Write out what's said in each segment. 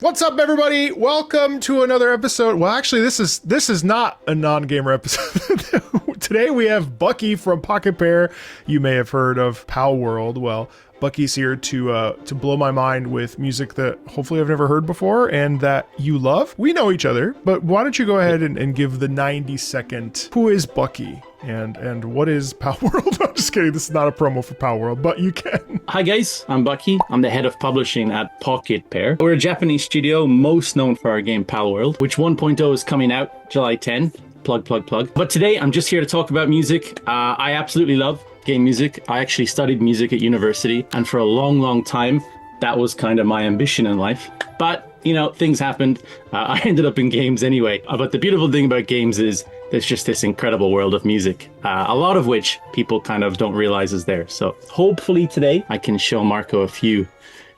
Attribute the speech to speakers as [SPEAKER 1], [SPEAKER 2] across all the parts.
[SPEAKER 1] What's up, everybody? Welcome to another episode. Well, actually, this is not a non-gamer episode. Today we have Bucky from Pocket Pair. You may have heard of Palworld. Well, Bucky's here to blow my mind with music that hopefully I've never heard before and that you love. We know each other, but why don't you go ahead and give the 90-second who is Bucky and what is Palworld? I'm just kidding. This is not a promo for Palworld, but you can.
[SPEAKER 2] Hi guys, I'm Bucky. I'm the head of publishing at Pocket Pair. We're a Japanese studio most known for our game Palworld, which 1.0 is coming out July 10. Plug. But today I'm just here to talk about music. I absolutely love game music. I actually studied music at university, and for a long time that was kind of my ambition in life. But you know, things happened. I ended up in games anyway. But the beautiful thing about games is there's just this incredible world of music, a lot of which people kind of don't realize is there. So hopefully today I can show Marco a few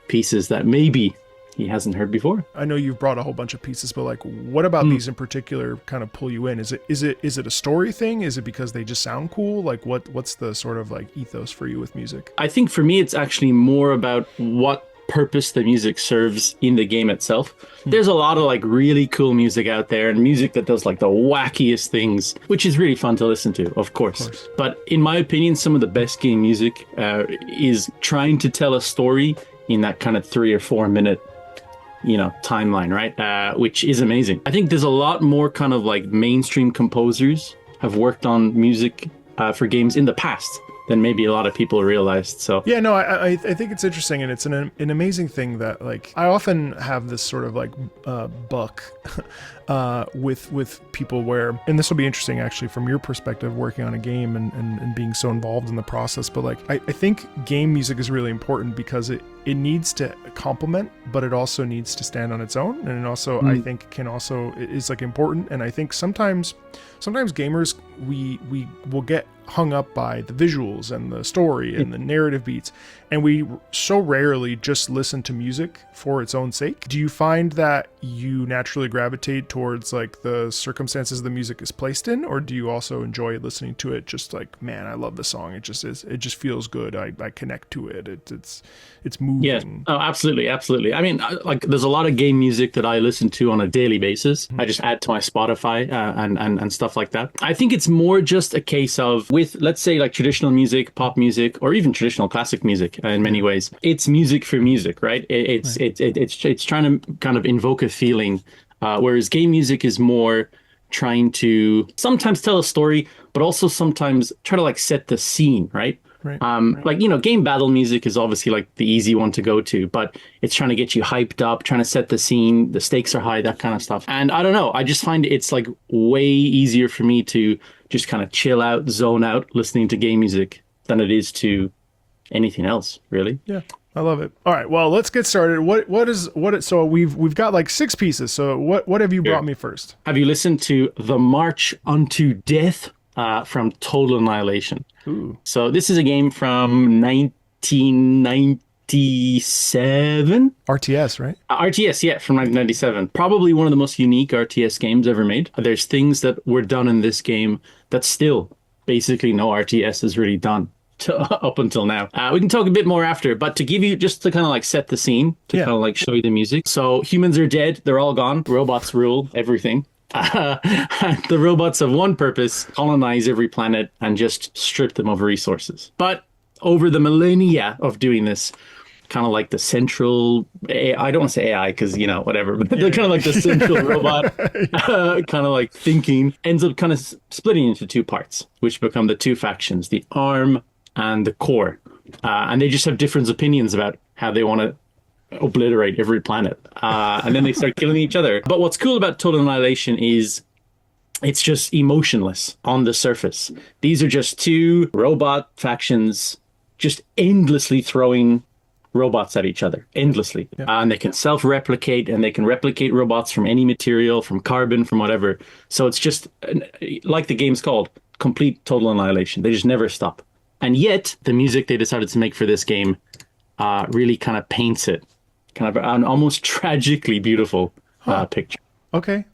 [SPEAKER 2] pieces that maybe he hasn't heard before.
[SPEAKER 1] I know you've brought a whole bunch of pieces, but like, what about these in particular kind of pull you in? Is it a story thing? Is it because they just sound cool? Like what's the sort of like ethos for you with music?
[SPEAKER 2] I think for me it's actually more about what purpose the music serves in the game itself. There's a lot of like really cool music out there, and music that does like the wackiest things, which is really fun to listen to, of course. But in my opinion, some of the best game music is trying to tell a story in that kind of 3 or 4 minute timeline, right? Which is amazing. I think there's a lot more kind of like mainstream composers have worked on music for games in the past than maybe a lot of people realized. So
[SPEAKER 1] yeah, no, I think it's interesting, and it's an amazing thing that like I often have this sort of like buck with people where, and this will be interesting actually from your perspective working on a game and being so involved in the process, but like I think game music is really important because it needs to complement, but it also needs to stand on its own, and it also I think is like important. And I think sometimes gamers we will get hung up by the visuals and the story and the narrative beats, and we so rarely just listen to music for its own sake. Do you find that you naturally gravitate towards like the circumstances the music is placed in, or do you also enjoy listening to it just like, man, I love the song, it just feels good, I connect to it, it's moving?
[SPEAKER 2] Yeah, oh, absolutely. I mean, like there's a lot of game music that I listen to on a daily basis. I just add to my Spotify and stuff like that. I think it's more just a case of, with let's say like traditional music, pop music, or even traditional classic music in many ways, it's music for music, right? It's trying to kind of invoke a feeling, whereas game music is more trying to sometimes tell a story, but also sometimes try to like set the scene, right? Like, game battle music is obviously like the easy one to go to, but it's trying to get you hyped up, trying to set the scene, the stakes are high, that kind of stuff. And I don't know, I just find it's like way easier for me to just kind of chill out, zone out listening to game music than it is to anything else, really.
[SPEAKER 1] Yeah, I love it. All right, well, let's get started. So we've got like 6 pieces. So what have you brought me first?
[SPEAKER 2] Have you listened to The March Unto Death from Total Annihilation?
[SPEAKER 1] Ooh.
[SPEAKER 2] So this is a game from 1997.
[SPEAKER 1] RTS, right?
[SPEAKER 2] RTS, yeah, from 1997. Probably one of the most unique RTS games ever made. There's things that were done in this game that still basically no RTS has really done up until now. We can talk a bit more after, but to give you, just to kind of like set the scene, to kind of like show you the music. So humans are dead. They're all gone. Robots rule everything. The robots have one purpose: colonize every planet and just strip them of resources. But over the millennia of doing this, kind of like the central I don't want to say AI because whatever, but they're kind of like the central robot kind of like thinking ends up kind of splitting into 2 parts, which become the 2 factions, the ARM and the core, and they just have different opinions about how they want to obliterate every planet, and then they start killing each other. But what's cool about Total Annihilation is it's just emotionless on the surface. These are just 2 robot factions just endlessly throwing robots at each other, endlessly. And they can self-replicate, and they can replicate robots from any material, from carbon, from whatever. So it's just, like the game's called, complete Total Annihilation. They just never stop. And yet, the music they decided to make for this game really kind of paints it. Kind of an almost tragically beautiful picture.
[SPEAKER 1] Okay.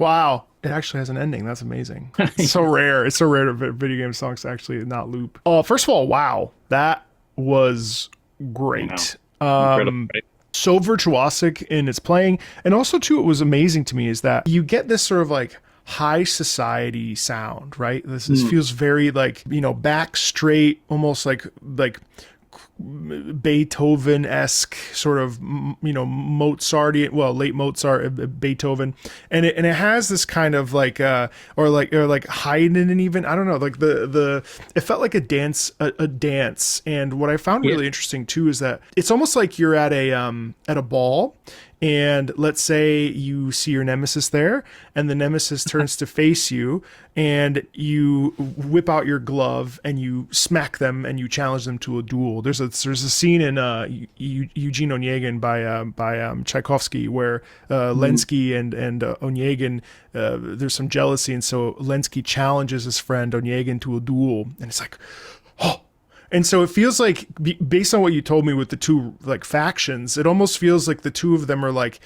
[SPEAKER 1] Wow. It actually has an ending. That's amazing. It's so rare. It's so rare to video game songs to actually not loop. Oh, first of all, wow. That was great.
[SPEAKER 2] Incredible, right?
[SPEAKER 1] So virtuosic in its playing. And also, too, it was amazing to me is that you get this sort of like high society sound, right? This feels very like, back straight, almost like Beethoven-esque sort of, Mozartian, well, late Mozart, Beethoven, and it has this kind of like or like Haydn, even, I don't know, like it felt like a dance, and what I found really interesting too is that it's almost like you're at a ball. And let's say you see your nemesis there, and the nemesis turns to face you, and you whip out your glove and you smack them and you challenge them to a duel. There's a scene in Eugene Onegin by Tchaikovsky where Lenski and Onegin, there's some jealousy, and so Lenski challenges his friend Onegin to a duel, and it's like, oh. And so it feels like, based on what you told me with the two like factions, it almost feels like the two of them are like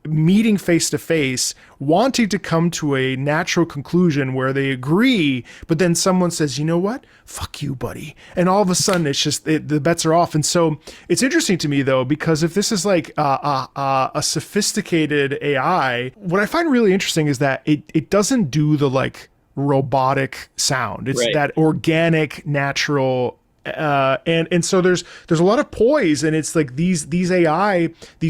[SPEAKER 1] meeting face to face, wanting to come to a natural conclusion where they agree, but then someone says, you know what? Fuck you, buddy. And all of a sudden it's just, the bets are off. And so it's interesting to me though, because if this is like a sophisticated AI, what I find really interesting is that it doesn't do the like robotic sound. It's that organic, natural, and so there's a lot of poise, and it's like these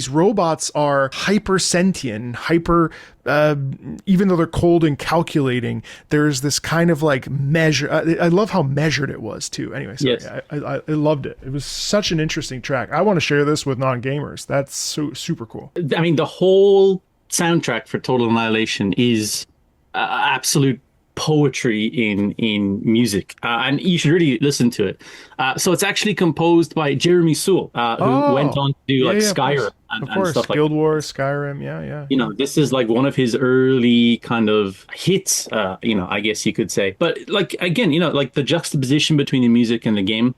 [SPEAKER 1] robots are hyper sentient, even though they're cold and calculating, there's this kind of like measure. I love how measured it was too. Anyway, sorry, yes. I loved it. It was such an interesting track. I want to share this with non-gamers. That's so super cool.
[SPEAKER 2] I mean, the whole soundtrack for Total Annihilation is absolute poetry in music, and you should really listen to it. So it's actually composed by Jeremy Soule, who went on to do Skyrim and stuff like
[SPEAKER 1] Guild Wars, Skyrim,
[SPEAKER 2] this is like one of his early kind of hits, I guess you could say. But like, again, like the juxtaposition between the music and the game,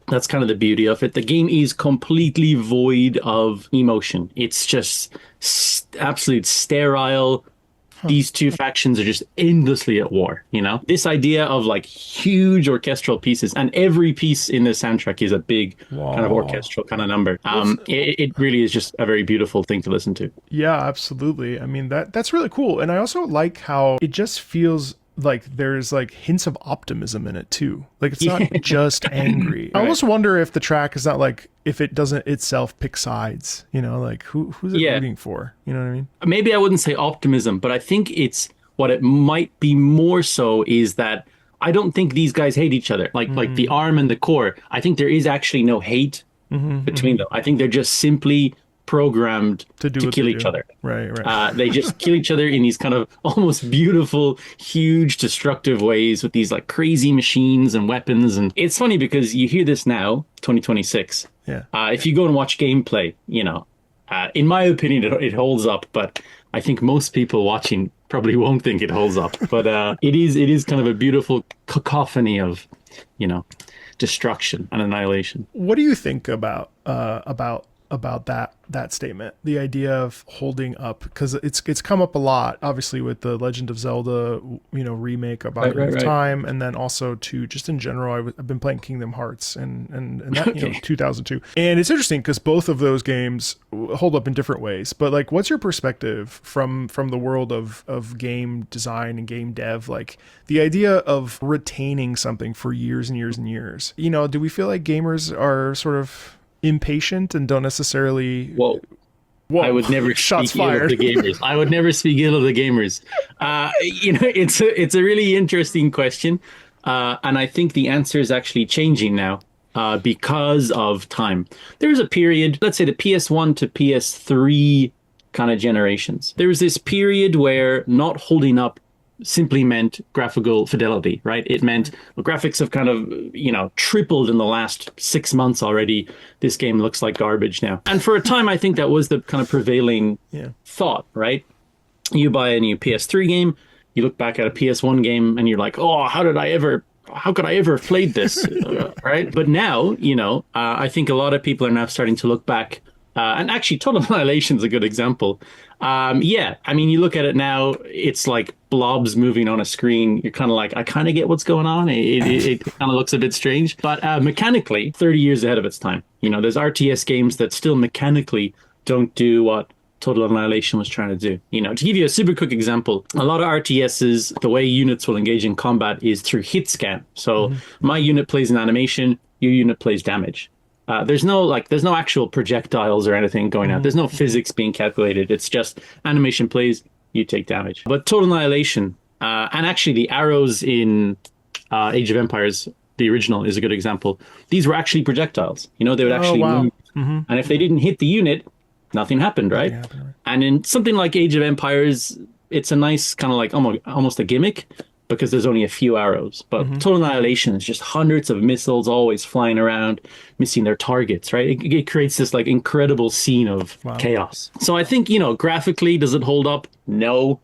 [SPEAKER 2] that's kind of the beauty of it. The game is completely void of emotion. It's just absolute sterile. These two factions are just endlessly at war, This idea of like huge orchestral pieces, and every piece in the soundtrack is a big kind of orchestral kind of number. It really is just a very beautiful thing to listen to.
[SPEAKER 1] Yeah, absolutely. I mean, that's really cool. And I also like how it just feels like there's like hints of optimism in it too. Like it's not just angry. I almost wonder if the track is not like, if it doesn't itself pick sides, like who's it rooting for? You know what I mean?
[SPEAKER 2] Maybe I wouldn't say optimism, but I think it's what it might be more so is that I don't think these guys hate each other. Like the ARM and the core, I think there is actually no hate between them. I think they're just simply programmed to kill each other.
[SPEAKER 1] Right.
[SPEAKER 2] They just kill each other in these kind of almost beautiful, huge, destructive ways with these like crazy machines and weapons. And it's funny because you hear this now, 2026.
[SPEAKER 1] Yeah.
[SPEAKER 2] If you go and watch gameplay, in my opinion, it holds up, but I think most people watching probably won't think it holds up. But it is kind of a beautiful cacophony of, destruction and annihilation.
[SPEAKER 1] What do you think about that statement, the idea of holding up? Because it's come up a lot, obviously, with the Legend of Zelda remake of Ocarina of Time, and then also to just in general, I've been playing Kingdom Hearts and that 2002, and it's interesting because both of those games hold up in different ways. But like, what's your perspective from the world of game design and game dev, like the idea of retaining something for years and years and years? Do we feel like gamers are sort of impatient and don't necessarily... Whoa.
[SPEAKER 2] I would never speak ill of the gamers. I would never speak ill of the gamers. It's a really interesting question, and I think the answer is actually changing now because of time. There was a period, let's say the PS1 to PS3 kind of generations. There was this period where not holding up simply meant graphical fidelity, right? It meant graphics have kind of, tripled in the last 6 months already. This game looks like garbage now. And for a time, I think that was the kind of prevailing thought, right? You buy a new PS3 game, you look back at a PS1 game, and you're like, oh, how could I ever have played this? Right? But now, I think a lot of people are now starting to look back And actually, Total Annihilation is a good example. Yeah, I mean, you look at it now, it's like blobs moving on a screen. You're kind of like, I kind of get what's going on. It kind of looks a bit strange, but mechanically, 30 years ahead of its time. You know, there's RTS games that still mechanically don't do what Total Annihilation was trying to do. You know, to give you a super quick example, a lot of RTSs, the way units will engage in combat is through hit scan. So my unit plays an animation, your unit plays damage. There's no actual projectiles or anything going out. There's no physics being calculated. It's just animation plays, you take damage. But Total Annihilation, and actually the arrows in Age of Empires, the original, is a good example. These were actually projectiles. You know, they would actually move. And if they didn't hit the unit, nothing happened, right? And in something like Age of Empires, it's a nice kind of like almost a gimmick, because there's only a few arrows. But Total Annihilation is just hundreds of missiles always flying around, missing their targets, right? It creates this like incredible scene of chaos. So I think, you know, graphically, does it hold up? No,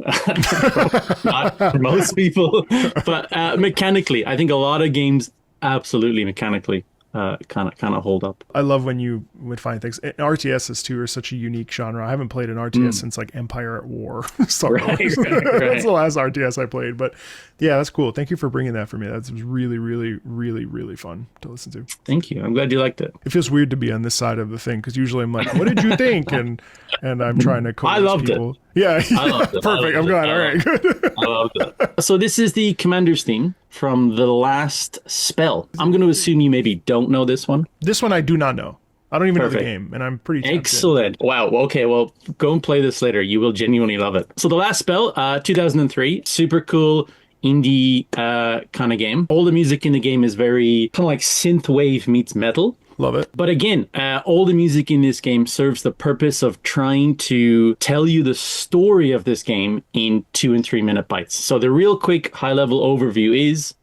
[SPEAKER 2] not for most people. But mechanically, I think a lot of games absolutely mechanically kind of hold up.
[SPEAKER 1] I love when you would find things. And RTSs too are such a unique genre. I haven't played an RTS since like Empire at War. Sorry,
[SPEAKER 2] right.
[SPEAKER 1] That's the last RTS I played. But yeah, that's cool. Thank you for bringing that for me. That was really, really, really, really fun to listen to.
[SPEAKER 2] Thank you. I'm glad you liked it.
[SPEAKER 1] It feels weird to be on this side of the thing, because usually I'm like, "What did you think?" and I'm trying to coerce
[SPEAKER 2] I loved
[SPEAKER 1] people.
[SPEAKER 2] it.
[SPEAKER 1] Yeah,
[SPEAKER 2] I loved it.
[SPEAKER 1] Perfect. I'm glad. All right, good.
[SPEAKER 2] I loved it. So this is the commander's theme from the last spell. I'm going to assume you maybe don't know this one.
[SPEAKER 1] This one I do not know. I don't even know the
[SPEAKER 2] Perfect.
[SPEAKER 1] game, and I'm pretty tempted.
[SPEAKER 2] Excellent. Wow. Okay. Well, go and play this later. You will genuinely love it. So the last spell, 2003, super cool indie kind of game. All the music in the game is very kind of like synthwave meets metal.
[SPEAKER 1] Love it.
[SPEAKER 2] But again, all the music in this game serves the purpose of trying to tell you the story of this game in 2 and 3 minute bites. So the real quick high level overview is,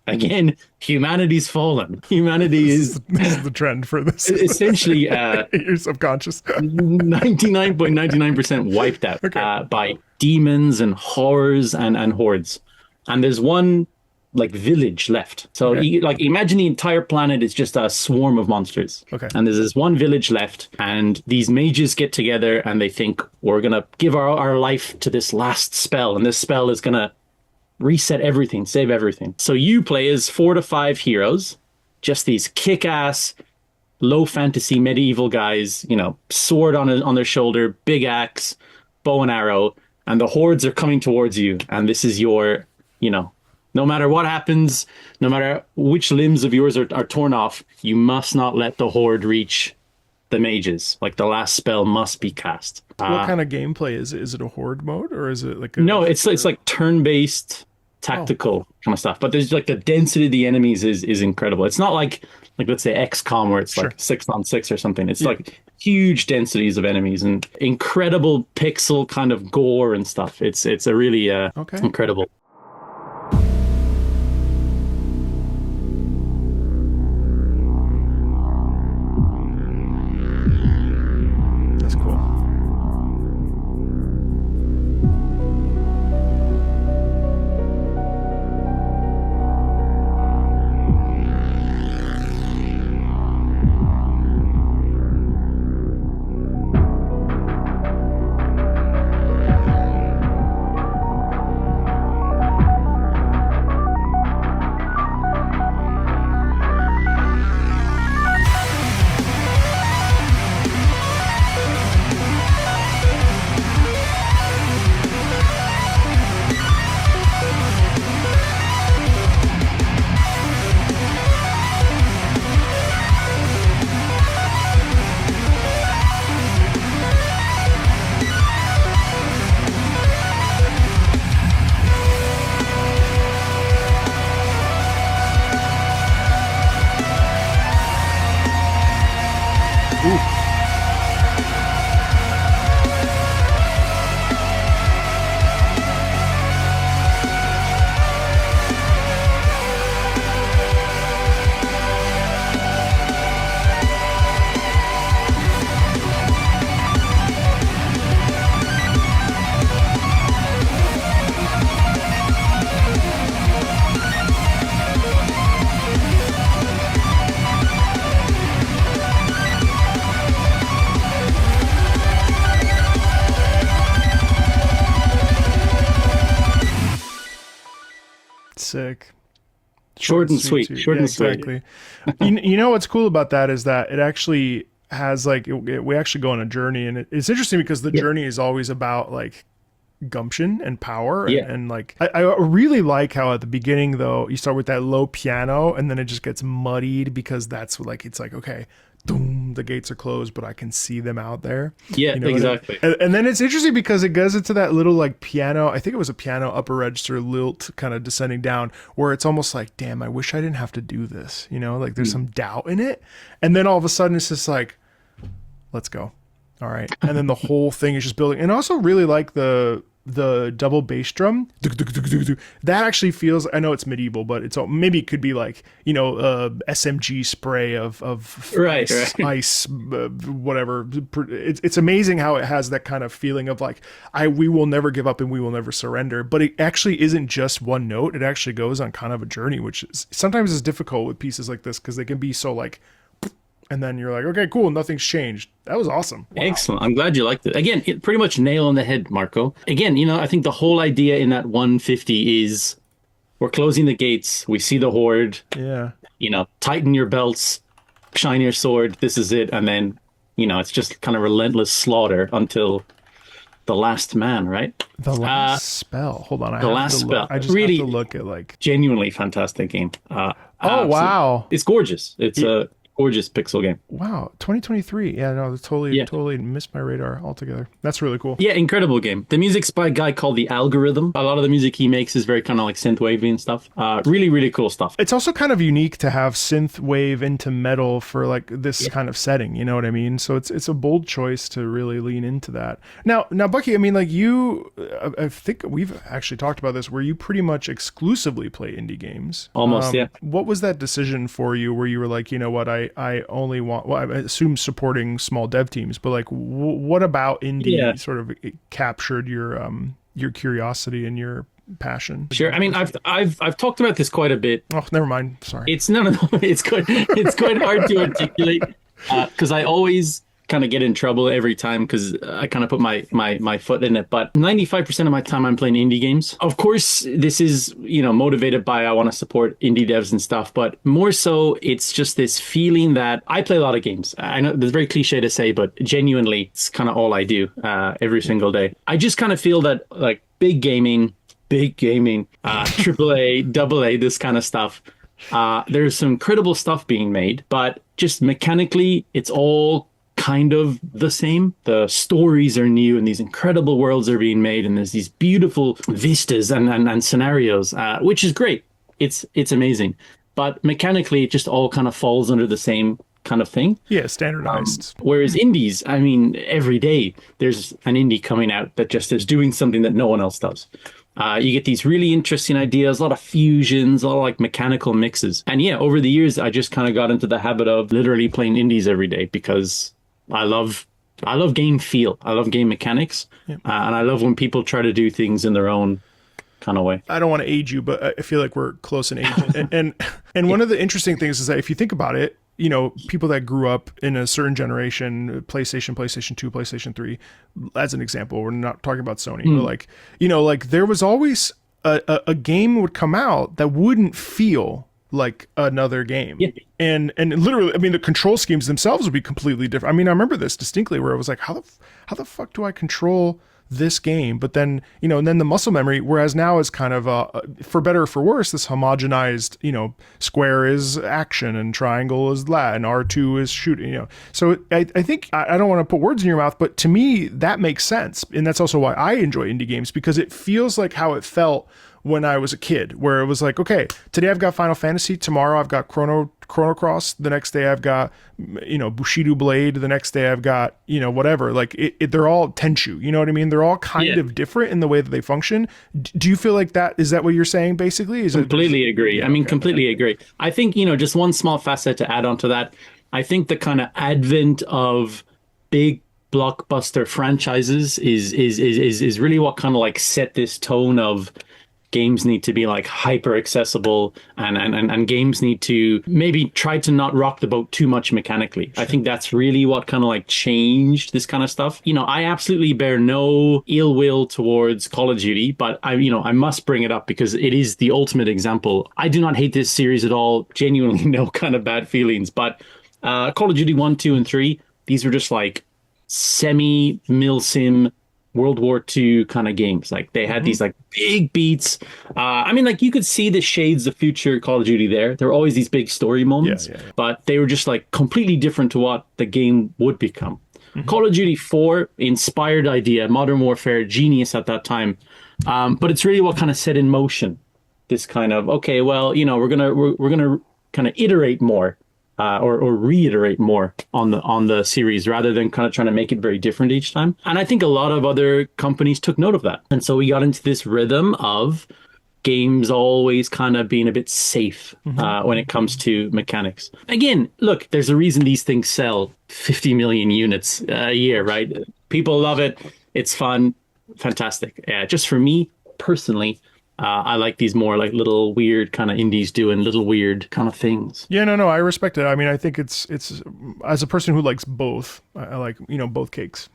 [SPEAKER 2] again, humanity's fallen. Humanity
[SPEAKER 1] This is the trend for this.
[SPEAKER 2] essentially
[SPEAKER 1] Your subconscious.
[SPEAKER 2] 99.99% wiped out by demons and horrors and hordes. And there's one like village left. So like imagine the entire planet is just a swarm of monsters. And there's this one village left, and these mages get together and they think, we're gonna give our life to this last spell, and this spell is gonna reset everything, save everything. So you play as 4 to 5 heroes, just these kick-ass low fantasy medieval guys, you know, sword on their shoulder, big axe, bow and arrow, and the hordes are coming towards you, and this is your, you know, no matter what happens, no matter which limbs of yours are torn off, you must not let the horde reach the mages. Like the last spell must be cast.
[SPEAKER 1] What kind of gameplay is it? Is it a horde mode, or is it like
[SPEAKER 2] no? It's like turn-based tactical kind of stuff. But there's like the density of the enemies is incredible. It's not like let's say XCOM where it's like 6 on 6 or something. It's like huge densities of enemies and incredible pixel kind of gore and stuff. It's a really incredible.
[SPEAKER 1] Sick.
[SPEAKER 2] Short and sweet.
[SPEAKER 1] Too.
[SPEAKER 2] Short
[SPEAKER 1] Yeah,
[SPEAKER 2] and sweet.
[SPEAKER 1] exactly. You know what's cool about that is that it actually has like we actually go on a journey, and it's interesting because the journey is always about like gumption and power and like I really like how at the beginning though you start with that low piano and then it just gets muddied because that's like it's like okay, boom, the gates are closed but I can see them out there.
[SPEAKER 2] Yeah,
[SPEAKER 1] you know,
[SPEAKER 2] exactly.
[SPEAKER 1] And then it's interesting because it goes into that little like piano, I think it was a piano upper register lilt kind of descending down where it's almost like, damn, I wish I didn't have to do this, you know, like there's some doubt in it, and then all of a sudden it's just like, let's go. All right. And then the whole thing is just building. And I also really like the double bass drum. That actually feels, I know it's medieval, but it's maybe it could be like, you know, SMG spray of ice, whatever. It's amazing how it has that kind of feeling of like, we will never give up and we will never surrender. But it actually isn't just one note. It actually goes on kind of a journey, which is sometimes is difficult with pieces like this because they can be so like, and then you're like, okay, cool, nothing's changed. That was awesome. Wow.
[SPEAKER 2] Excellent. I'm glad you liked it. Again, it pretty much nail on the head, Marco. Again, you know, I think the whole idea in that 150 is we're closing the gates. We see the horde.
[SPEAKER 1] Yeah.
[SPEAKER 2] You know, tighten your belts, shine your sword. This is it. And then, you know, it's just kind of relentless slaughter until the last man, right?
[SPEAKER 1] The last spell. Hold on.
[SPEAKER 2] The last spell.
[SPEAKER 1] I just really have to look at like
[SPEAKER 2] genuinely fantastic game.
[SPEAKER 1] Oh, wow.
[SPEAKER 2] It's gorgeous. It's a gorgeous pixel game.
[SPEAKER 1] Wow, 2023. Yeah, no, totally missed my radar altogether. That's really cool.
[SPEAKER 2] Yeah, incredible game. The music's by a guy called The Algorithm. A lot of the music he makes is very kind of like synthwavy and stuff. Really, really cool stuff.
[SPEAKER 1] It's also kind of unique to have synthwave into metal for like this kind of setting. You know what I mean? So it's a bold choice to really lean into that. Now, Bucky, I mean, like you, I think we've actually talked about this, where you pretty much exclusively play indie games.
[SPEAKER 2] Almost, yeah.
[SPEAKER 1] What was that decision for you, where you were like, you know what, I only want, well, I assume supporting small dev teams, but like, what about indie sort of captured your curiosity and your passion?
[SPEAKER 2] Sure. I mean, I've talked about this quite a bit.
[SPEAKER 1] Oh, never mind. Sorry.
[SPEAKER 2] It's no. It's quite hard to articulate because I always kind of get in trouble every time because I kind of put my foot in it. But 95% of my time I'm playing indie games. Of course, this is, you know, motivated by I want to support indie devs and stuff, but more so it's just this feeling that I play a lot of games. I know it's very cliche to say, but genuinely it's kind of all I do every single day. I just kind of feel that like big gaming, AAA, AA, this kind of stuff. There's some incredible stuff being made, but just mechanically, it's all kind of the same. The stories are new and these incredible worlds are being made and there's these beautiful vistas and scenarios, which is great. It's amazing. But mechanically, it just all kind of falls under the same kind of thing.
[SPEAKER 1] Yeah, standardized.
[SPEAKER 2] Whereas indies, I mean, every day there's an indie coming out that just is doing something that no one else does. You get these really interesting ideas, a lot of fusions, a lot of like mechanical mixes. And yeah, over the years, I just kind of got into the habit of literally playing indies every day because I love game feel. I love game mechanics. Yeah. And I love when people try to do things in their own kind of way.
[SPEAKER 1] I don't want to age you, but I feel like we're close in age. and one of the interesting things is that if you think about it, you know, people that grew up in a certain generation, PlayStation 2, PlayStation 3, as an example, we're not talking about Sony, but like, you know, like there was always a game would come out that wouldn't feel like another game. Yeah. And literally, I mean, the control schemes themselves would be completely different. I mean, I remember this distinctly where I was like, how the fuck do I control this game? But then, you know, and then the muscle memory, whereas now is kind of for better or for worse, this homogenized, you know, square is action and triangle is that and R2 is shooting, you know. So I think, I don't want to put words in your mouth, but to me that makes sense. And that's also why I enjoy indie games, because it feels like how it felt when I was a kid, where it was like, okay, today I've got Final Fantasy, tomorrow I've got Chrono Cross, the next day I've got, you know, Bushido Blade, the next day I've got, you know, whatever. Like they're all Tenchu, you know what I mean? They're all kind of different in the way that they function. Do you feel like that? Is that what you're saying basically?
[SPEAKER 2] Completely agree. Yeah, I mean, completely agree. I think, you know, just one small facet to add on to that. I think the kind of advent of big blockbuster franchises is really what kind of like set this tone of games need to be like hyper accessible, and games need to maybe try to not rock the boat too much mechanically. I think that's really what kind of like changed this kind of stuff. You know, I absolutely bear no ill will towards Call of Duty, but I must bring it up because it is the ultimate example. I do not hate this series at all. Genuinely no kind of bad feelings, but Call of Duty 1, 2, and 3, these were just like semi-milsim World War II kind of games. Like they had these like big beats. I mean, like you could see the shades of future Call of Duty there. There were always these big story moments, but they were just like completely different to what the game would become. Call of Duty 4, inspired idea, Modern Warfare, genius at that time. But it's really what kind of set in motion this kind of, okay, well, you know, we're gonna kind of iterate more. Or reiterate more on the series rather than kind of trying to make it very different each time. And I think a lot of other companies took note of that. And so we got into this rhythm of games always kind of being a bit safe when it comes to mechanics. Again, look, there's a reason these things sell 50 million units a year, right? People love it. It's fun. Fantastic. Just for me personally, I like these more like little weird kind of indies doing little weird kind of things.
[SPEAKER 1] Yeah, no, I respect it. I mean, I think it's as a person who likes both, I like, you know, both cakes.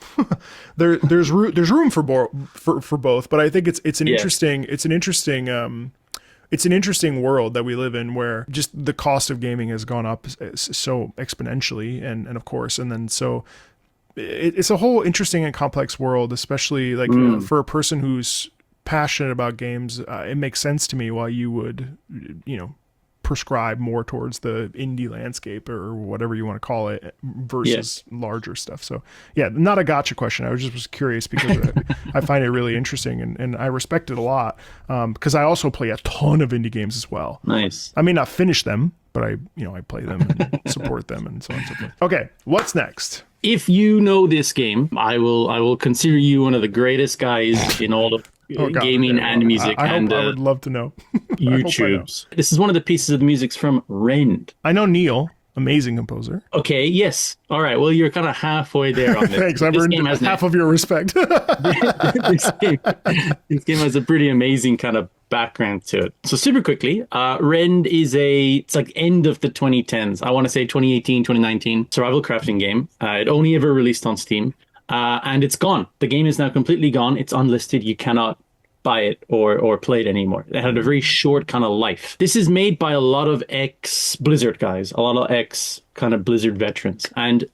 [SPEAKER 1] there's room for both, but I think it's an interesting world that we live in where just the cost of gaming has gone up so exponentially, and of course, and then so it's a whole interesting and complex world, especially like for a person who's passionate about games. It makes sense to me why you would, you know, prescribe more towards the indie landscape or whatever you want to call it versus larger stuff. So yeah, not a gotcha question. I was curious because I find it really interesting and I respect it a lot because I also play a ton of indie games as well.
[SPEAKER 2] Nice.
[SPEAKER 1] I may not finish them, but I play them and support them and so on and so forth. Okay, what's next?
[SPEAKER 2] If you know this game, I will consider you one of the greatest guys in all of gaming and music.
[SPEAKER 1] I would love to know.
[SPEAKER 2] YouTube's. This is one of the pieces of the music's from Rend.
[SPEAKER 1] I know Neil, amazing composer.
[SPEAKER 2] Okay, yes. All right, well, you're kind of halfway there on this.
[SPEAKER 1] Thanks, I've earned half of your respect.
[SPEAKER 2] this game has a pretty amazing kind of background to it. So super quickly, Rend is it's like end of the 2010s. I want to say 2018, 2019 survival crafting game. It only ever released on Steam. And it's gone. The game is now completely gone. It's unlisted. You cannot buy it or play it anymore. It had a very short kind of life. This is made by a lot of ex-Blizzard guys, a lot of ex kind of Blizzard veterans. And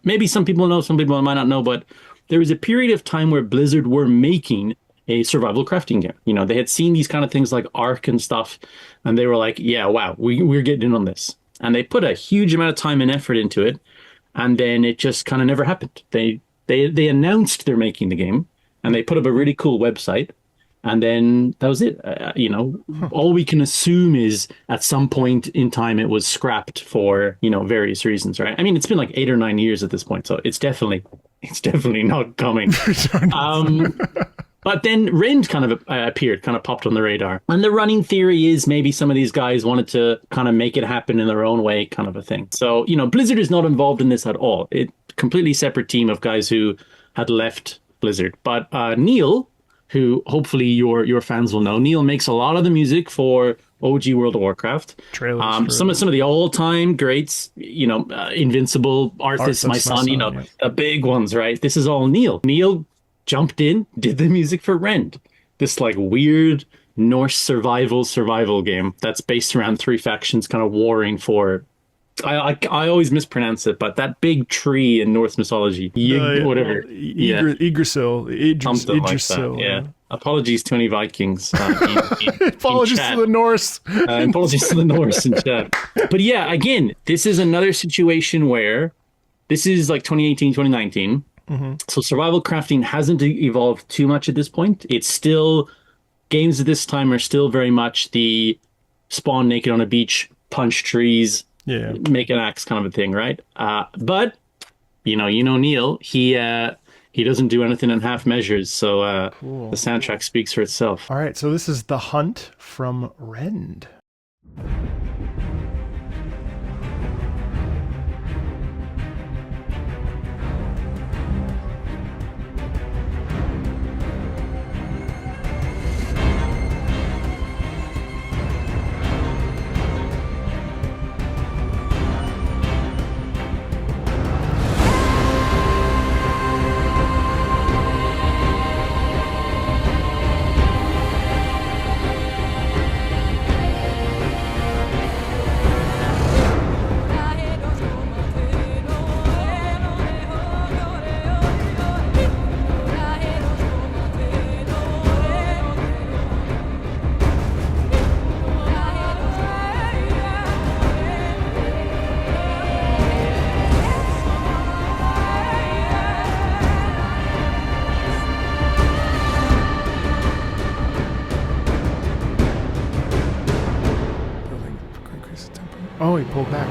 [SPEAKER 2] maybe some people know, some people might not know, but there was a period of time where Blizzard were making a survival crafting game. You know, they had seen these kind of things like Ark and stuff, and they were like, yeah, wow, we're getting in on this. And they put a huge amount of time and effort into it, and then it just kind of never happened. They announced they're making the game, and they put up a really cool website, and then that was it. All we can assume is at some point in time it was scrapped for various reasons, right? I mean, it's been like 8 or 9 years at this point, so it's definitely not coming. But then Rend kind of appeared, kind of popped on the radar. And the running theory is maybe some of these guys wanted to kind of make it happen in their own way, kind of a thing. So, Blizzard is not involved in this at all. It's a completely separate team of guys who had left Blizzard. But Neil, who hopefully your fans will know, Neil makes a lot of the music for OG World of Warcraft.
[SPEAKER 1] Trailers.
[SPEAKER 2] Some of the all-time greats, Invincible, Arthas, My Son, the big ones, right? This is all Neil. Neil jumped in, did the music for Rend, this like weird Norse survival game that's based around 3 factions kind of warring for, I always mispronounce it, but that big tree in Norse mythology, whatever.
[SPEAKER 1] Yggdrasil.
[SPEAKER 2] Something like that, yeah. Apologies to any Vikings.
[SPEAKER 1] Apologies to the Norse.
[SPEAKER 2] Apologies to the Norse in chat. But yeah, again, this is another situation where this is like 2018, 2019. Mm-hmm. So survival crafting hasn't evolved too much at this point. It's still, games at this time are still very much the spawn naked on a beach, punch trees, make an axe kind of a thing, right? But Neil, he doesn't do anything in half measures, so cool. The soundtrack speaks for itself.
[SPEAKER 1] All right, so this is The Hunt from Rend. Oh, he pulled back.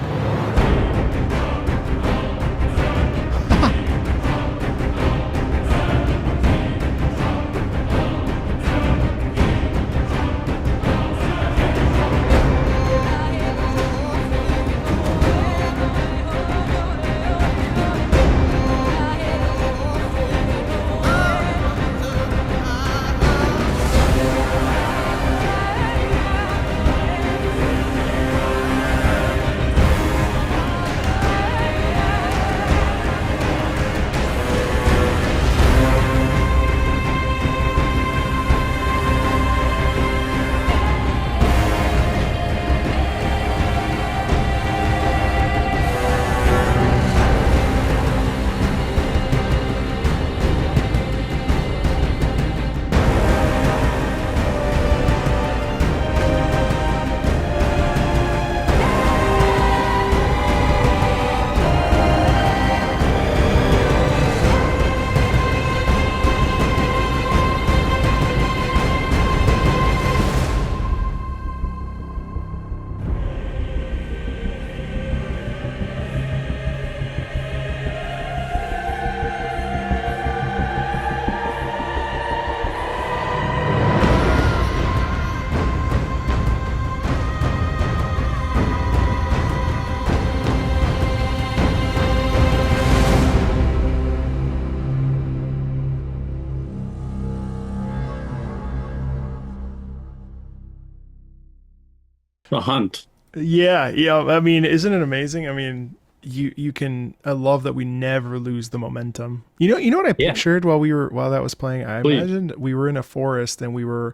[SPEAKER 2] A hunt.
[SPEAKER 1] Yeah, yeah. I mean, isn't it amazing? I mean, you can. I love that we never lose the momentum. You know what I
[SPEAKER 2] Yeah.
[SPEAKER 1] pictured while that was playing. I
[SPEAKER 2] Please.
[SPEAKER 1] imagined we were in a forest and we were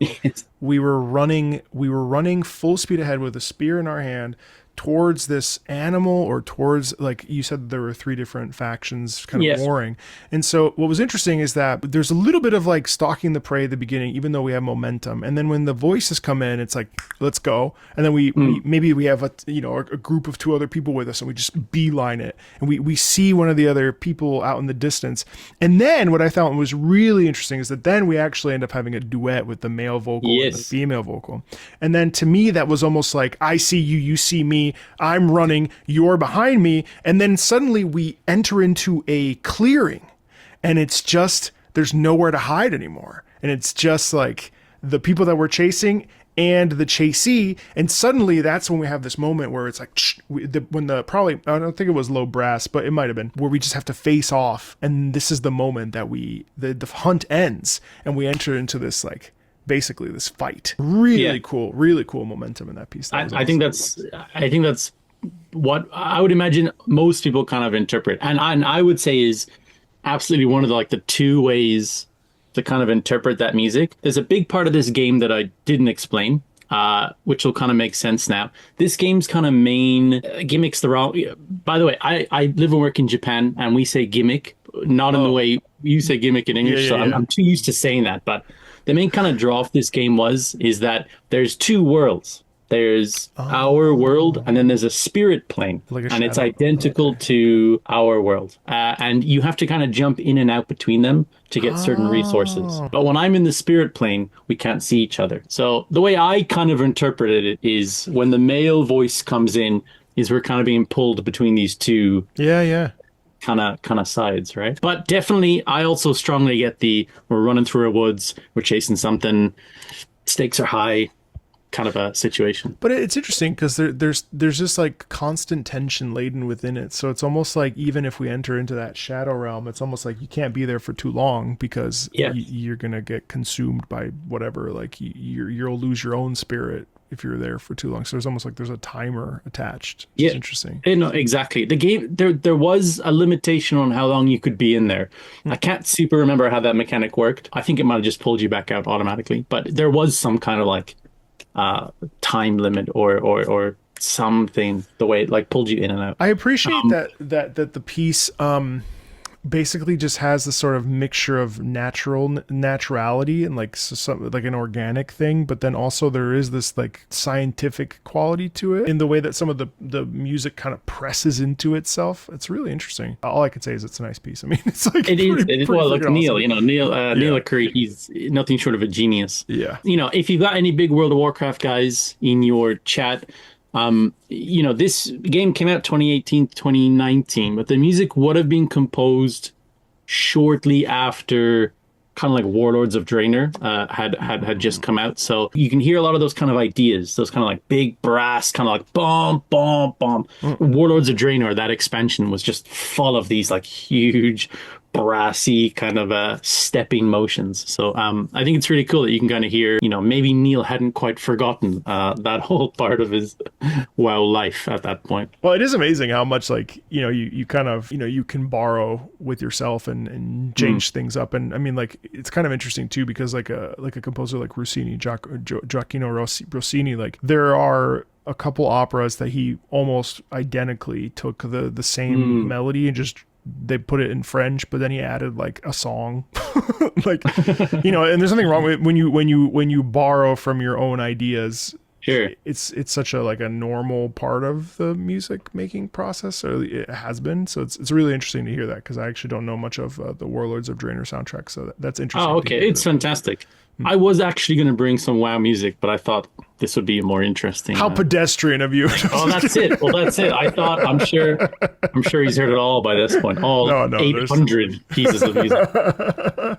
[SPEAKER 1] running full speed ahead with a spear in our hand towards this animal, or towards, like you said, there were three different factions kind of
[SPEAKER 2] Yes.
[SPEAKER 1] warring. And so what was interesting is that there's a little bit of like stalking the prey at the beginning, even though we have momentum. And then when the voices come in, it's like, let's go. And then we maybe we have a group of two other people with us, and we just beeline it. And we see one of the other people out in the distance. And then what I found was really interesting is that then we actually end up having a duet with the male vocal and the
[SPEAKER 2] Yes.
[SPEAKER 1] female vocal. And then to me, that was almost like, I see you, you see me, I'm running, you're behind me. And then suddenly we enter into a clearing, and it's just, there's nowhere to hide anymore. And it's just like the people that we're chasing and the chasee. And suddenly that's when we have this moment where it's like, probably, I don't think it was low brass, but it might've been, where we just have to face off. And this is the moment that the hunt ends and we enter into this, like, basically this fight. Really cool momentum in that piece.
[SPEAKER 2] I think that's what I would imagine most people kind of interpret, and I would say is absolutely one of the two ways to kind of interpret that music. There's a big part of this game that I didn't explain, which will kind of make sense now. This game's kind of main gimmicks the wrong. By the way, I live and work in Japan, and we say gimmick, not in the way you say gimmick in English. So I'm too used to saying that, but the main kind of draw of this game is that there's two worlds. There's our world, and then there's a spirit plane, and it's identical to our world. And you have to kind of jump in and out between them to get certain resources. But when I'm in the spirit plane, we can't see each other. So the way I kind of interpreted it is when the male voice comes in, is we're kind of being pulled between these two. Kind of sides, right? But definitely, I also strongly get we're running through a woods, we're chasing something, stakes are high kind of a situation.
[SPEAKER 1] But it's interesting because there's just like constant tension laden within it. So it's almost like even if we enter into that shadow realm, it's almost like you can't be there for too long because you're gonna get consumed by whatever. Like you'll lose your own spirit if you're there for too long. So there's almost like there's a timer attached. It's interesting.
[SPEAKER 2] No, exactly. The game, there was a limitation on how long you could be in there. I can't super remember how that mechanic worked. I think it might have just pulled you back out automatically, but there was some kind of like time limit or something, the way it like pulled you in and out.
[SPEAKER 1] I appreciate that the piece basically just has this sort of mixture of naturality and like like an organic thing, but then also there is this like scientific quality to it in the way that some of the music kind of presses into itself. It's really interesting. All I could say is it's a nice piece. I mean, it's like
[SPEAKER 2] it is. Well, like Neil,
[SPEAKER 1] awesome.
[SPEAKER 2] Neil Curry, he's nothing short of a genius.
[SPEAKER 1] Yeah.
[SPEAKER 2] If you've got any big World of Warcraft guys in your chat, This game came out 2018, 2019, but the music would have been composed shortly after kind of like Warlords of Draenor had just come out. So you can hear a lot of those kind of ideas, those kind of like big brass, kind of like bomb, bomb, bomb. Warlords of Draenor, that expansion was just full of these like huge brassy kind of stepping motions. So I think it's really cool that you can kind of hear, maybe Neil hadn't quite forgotten that whole part of his WoW life at that point.
[SPEAKER 1] Well, it is amazing how much like, you kind of, you can borrow with yourself and change things up. And I mean, like, it's kind of interesting too, because like a composer like Gioacchino Rossini, like there are a couple operas that he almost identically took the same melody and just they put it in French, but then he added like a song, like, and there's nothing wrong with when you borrow from your own ideas.
[SPEAKER 2] Sure.
[SPEAKER 1] It's such a like a normal part of the music making process, or it has been. So it's really interesting to hear that, because I actually don't know much of the Warlords of Draenor soundtrack. So that's interesting.
[SPEAKER 2] Oh, okay. It's fantastic. I was actually going to bring some WoW music, but I thought this would be more interesting.
[SPEAKER 1] How pedestrian of you.
[SPEAKER 2] Oh, that's it. Well, that's it. I thought, I'm sure he's heard it all by this point. All 800 pieces of music.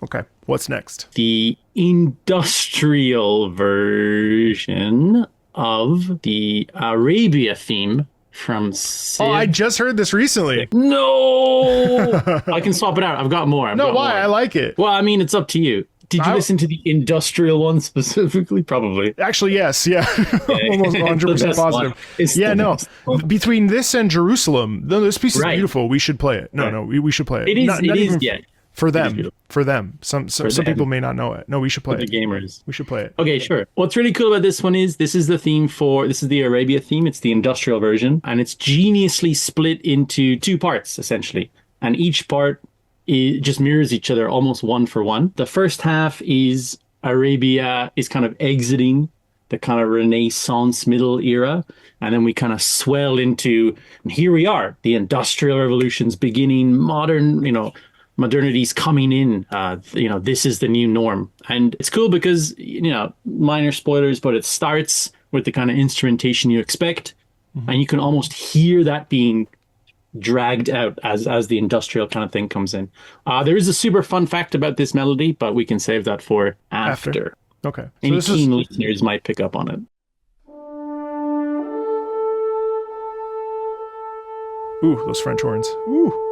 [SPEAKER 1] Okay. What's next?
[SPEAKER 2] The industrial version of the Arabia theme from Civ.
[SPEAKER 1] Oh, I just heard this recently.
[SPEAKER 2] No! I can swap it out. I've got more.
[SPEAKER 1] Why? More. I like it.
[SPEAKER 2] Well, I mean, it's up to you. Did you listen to the industrial one specifically? Probably.
[SPEAKER 1] Actually, yes. Yeah. Almost 100% positive. Yeah, no. Between this and Jerusalem, this piece is beautiful. We should play it. No, we should play it.
[SPEAKER 2] It is.
[SPEAKER 1] For them. Some people may not know it. No, we should play it.
[SPEAKER 2] The gamers.
[SPEAKER 1] We should play it.
[SPEAKER 2] Okay, sure. What's really cool about this one is this is the Arabia theme. It's the industrial version, and it's geniusly split into two parts, essentially. And each part it just mirrors each other almost one for one. The first half is Arabia is kind of exiting the kind of Renaissance middle era, and then we kind of swell into, and here we are, the Industrial Revolution's beginning, modernity's coming in. This is the new norm. And it's cool because, minor spoilers, but it starts with the kind of instrumentation you expect, and you can almost hear that being dragged out as the industrial kind of thing comes in. There is a super fun fact about this melody, but we can save that for after.
[SPEAKER 1] Okay.
[SPEAKER 2] Any keen listeners might pick up on it.
[SPEAKER 1] Ooh, those French horns. Ooh.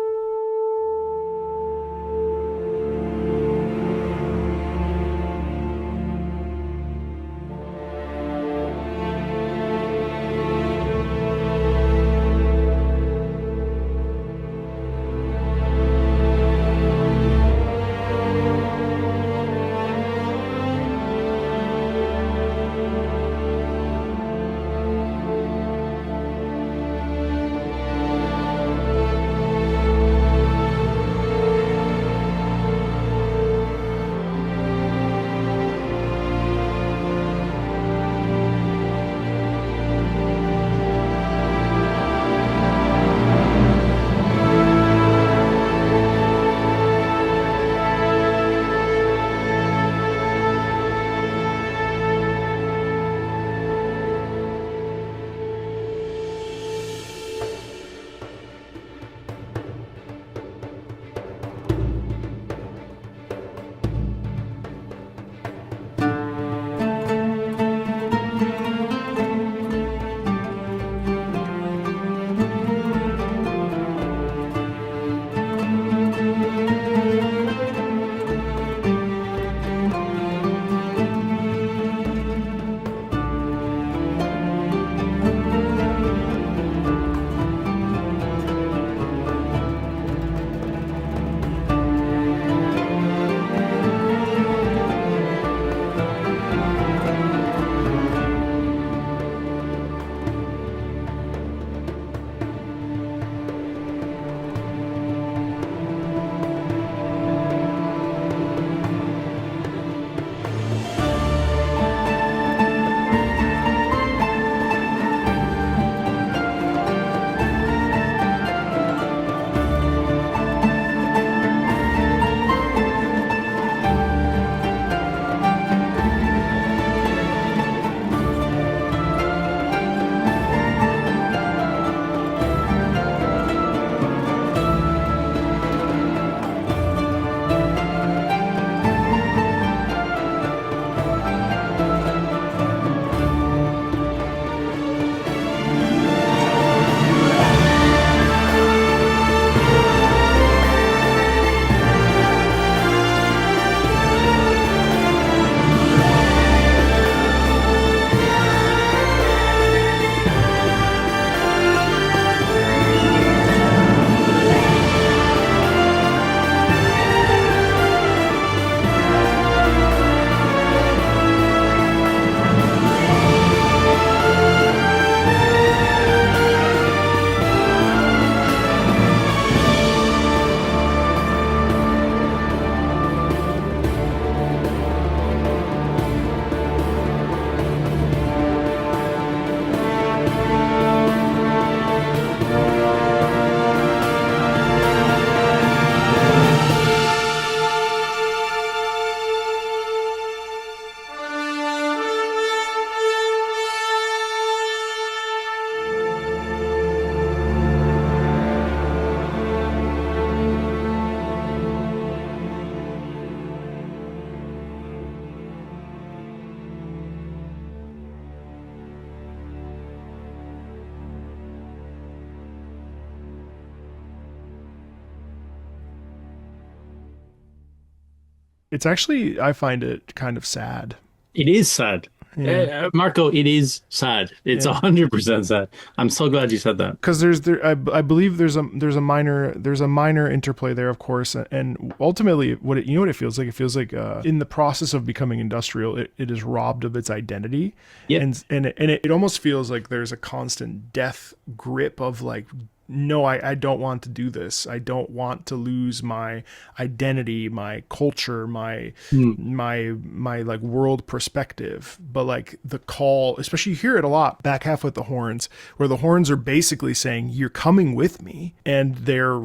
[SPEAKER 1] it's actually, I find it kind of sad.
[SPEAKER 2] It is sad.
[SPEAKER 1] Yeah.
[SPEAKER 2] Marco, it is sad. It's 100% sad. I'm so glad you said that.
[SPEAKER 1] Because I believe there's a minor interplay there, of course, and ultimately what it feels like. It feels like in the process of becoming industrial, it is robbed of its identity, and it almost feels like there's a constant death grip of like, no, I don't want to do this. I don't want to lose my identity, my culture, my like world perspective. But like the call, especially you hear it a lot back half with the horns, where the horns are basically saying, "You're coming with me," and they're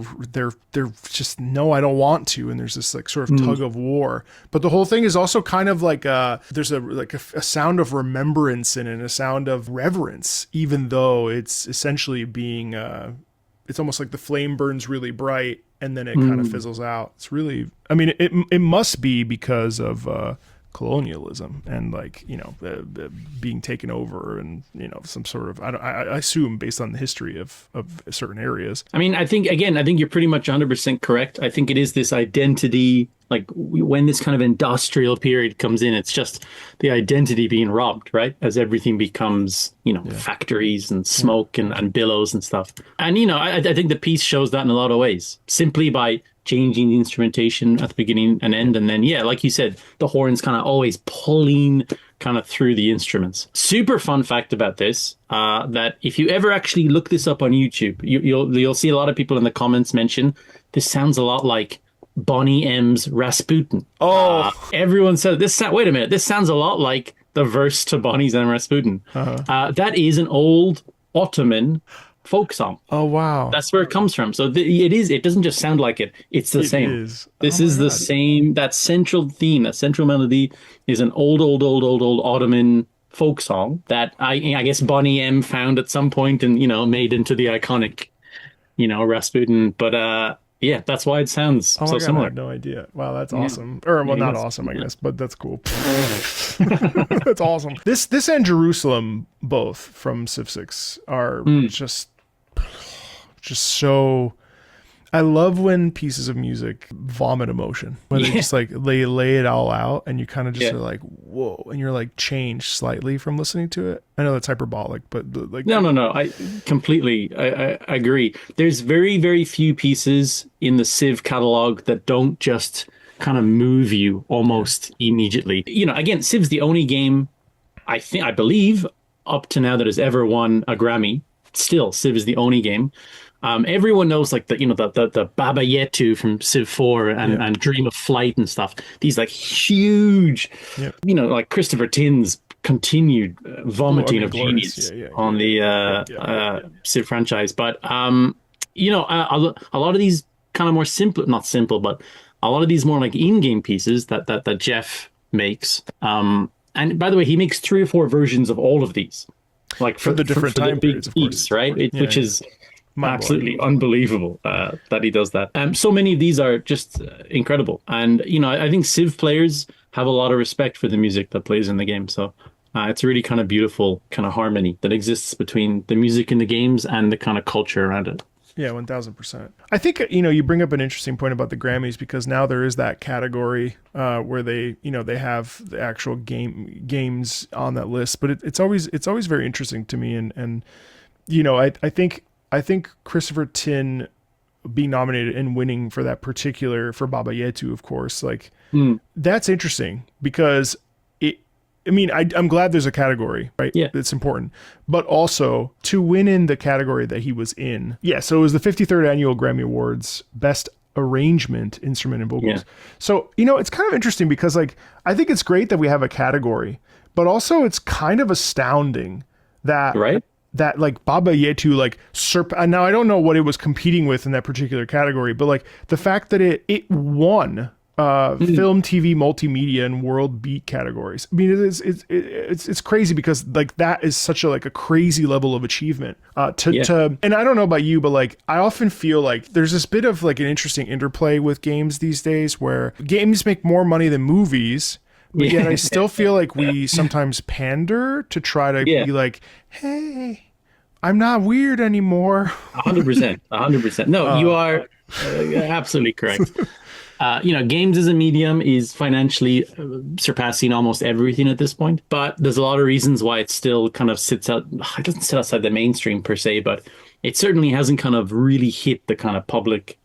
[SPEAKER 1] just, no, I don't want to. And there's this like sort of tug of war. But the whole thing is also kind of like there's a sound of remembrance in it, and a sound of reverence, even though it's essentially being it's almost like the flame burns really bright and then it kind of fizzles out. It's really, I mean, it must be because of colonialism and like, being taken over and, some sort of, I assume based on the history of certain areas.
[SPEAKER 2] I mean, I think you're pretty much 100% correct. I think it is this identity, like when this kind of industrial period comes in, it's just the identity being robbed, right? As everything becomes, factories and smoke and billows and stuff. And, I think the piece shows that in a lot of ways, simply by changing the instrumentation at the beginning and end. And then, like you said, the horns kind of always pulling kind of through the instruments. Super fun fact about this, that if you ever actually look this up on YouTube, you'll see a lot of people in the comments mention this sounds a lot like Bonnie M's Rasputin. Everyone said this. Wait a minute, this sounds a lot like the verse to Bonnie's M Rasputin. That is an old Ottoman folk song.
[SPEAKER 1] Oh wow,
[SPEAKER 2] that's where it comes from. So it doesn't just sound like it. It's the same. This is the same. That central theme, that central melody, is an old Ottoman folk song that I guess Bonnie M found at some point and made into the iconic, Rasputin. But yeah, that's why it sounds so similar.
[SPEAKER 1] I had no idea. Wow, that's awesome. Or well, not awesome, I guess, but that's cool. That's awesome. This and Jerusalem, both from Civ 6, are just so. I love when pieces of music vomit emotion, when they just like they lay it all out, and you kind of just are like, whoa, and you're like changed slightly from listening to it. I know that's hyperbolic, but like
[SPEAKER 2] no, I completely I agree. There's very, very few pieces in the Civ catalog that don't just kind of move you almost immediately. Again, Civ's the only game I believe up to now that has ever won a Grammy. Still, Civ is the only game. Everyone knows like the Baba Yetu from Civ 4 and Dream of Flight and stuff. These like huge, like Christopher Tin's continued vomiting of genius on the Civ franchise. But a lot of these kind of more simple, not simple, but a lot of these more like in-game pieces that Jeff makes. And by the way, he makes 3 or 4 versions of all of these, like for the different time periods, of course, right? Which is absolutely unbelievable that he does that. So many of these are just incredible. And, I think Civ players have a lot of respect for the music that plays in the game. So it's a really kind of beautiful kind of harmony that exists between the music in the games and the kind of culture around it.
[SPEAKER 1] Yeah, 1000%. I think, you bring up an interesting point about the Grammys, because now there is that category where they have the actual games on that list. But it's always very interesting to me. And I think Christopher Tin being nominated and winning for that particular, for Baba Yetu, of course, like that's interesting, because I'm glad there's a category, right? Yeah. It's important. But also to win in the category that he was in. Yeah. So it was the 53rd annual Grammy Awards, Best Arrangement, Instrument and Vocals. Yeah. So, it's kind of interesting, because like, I think it's great that we have a category, but also it's kind of astounding that, that like Baba Yetu, like now I don't know what it was competing with in that particular category, but like the fact that it won film, TV, multimedia, and world beat categories. I mean, it's crazy, because like that is such a crazy level of achievement. And I don't know about you, but like I often feel like there's this bit of like an interesting interplay with games these days, where games make more money than movies. But yet I still feel like we sometimes pander to try to be like, hey, I'm not weird anymore.
[SPEAKER 2] 100%. No, you are absolutely correct. Games as a medium is financially surpassing almost everything at this point. But there's a lot of reasons why it still kind of sits out. It doesn't sit outside the mainstream per se, but it certainly hasn't kind of really hit the kind of public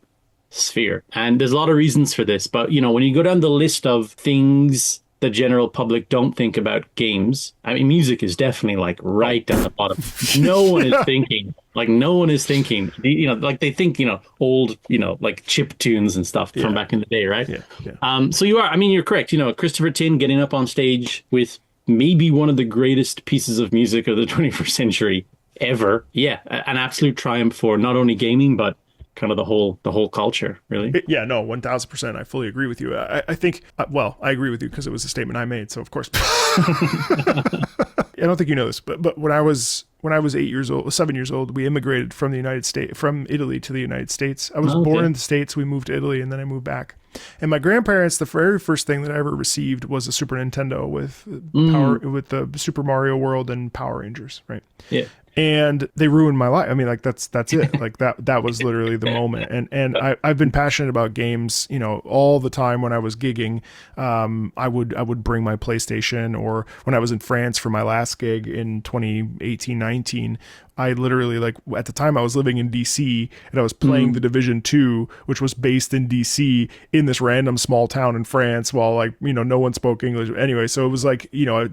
[SPEAKER 2] sphere. And there's a lot of reasons for this. But, when you go down the list of things the general public don't think about games, I mean, music is definitely like right down the bottom. No one is thinking. Like they think, old, like chip tunes and stuff from back in the day, right?
[SPEAKER 1] Yeah.
[SPEAKER 2] So you're correct. Christopher Tin getting up on stage with maybe one of the greatest pieces of music of the 21st century ever. Yeah, an absolute triumph for not only gaming, but kind of the whole culture, really.
[SPEAKER 1] 1,000%. I fully agree with you. I think, I agree with you because it was a statement I made. So of course, I don't think you know this, but when I was 7 years old, we immigrated from Italy to the United States. I was born in the States. We moved to Italy, and then I moved back. And my grandparents, the very first thing that I ever received was a Super Nintendo with the Super Mario World and Power Rangers, right?
[SPEAKER 2] Yeah.
[SPEAKER 1] And they ruined my life. I mean, like that's it. Like that was literally the moment. And I've been passionate about games, all the time. When I was gigging, I would bring my PlayStation, or when I was in France for my last gig in 2018-19, I literally, like, at the time I was living in DC and I was playing The Division 2, which was based in DC in this random small town in France, while, like, no one spoke English anyway. So it was like,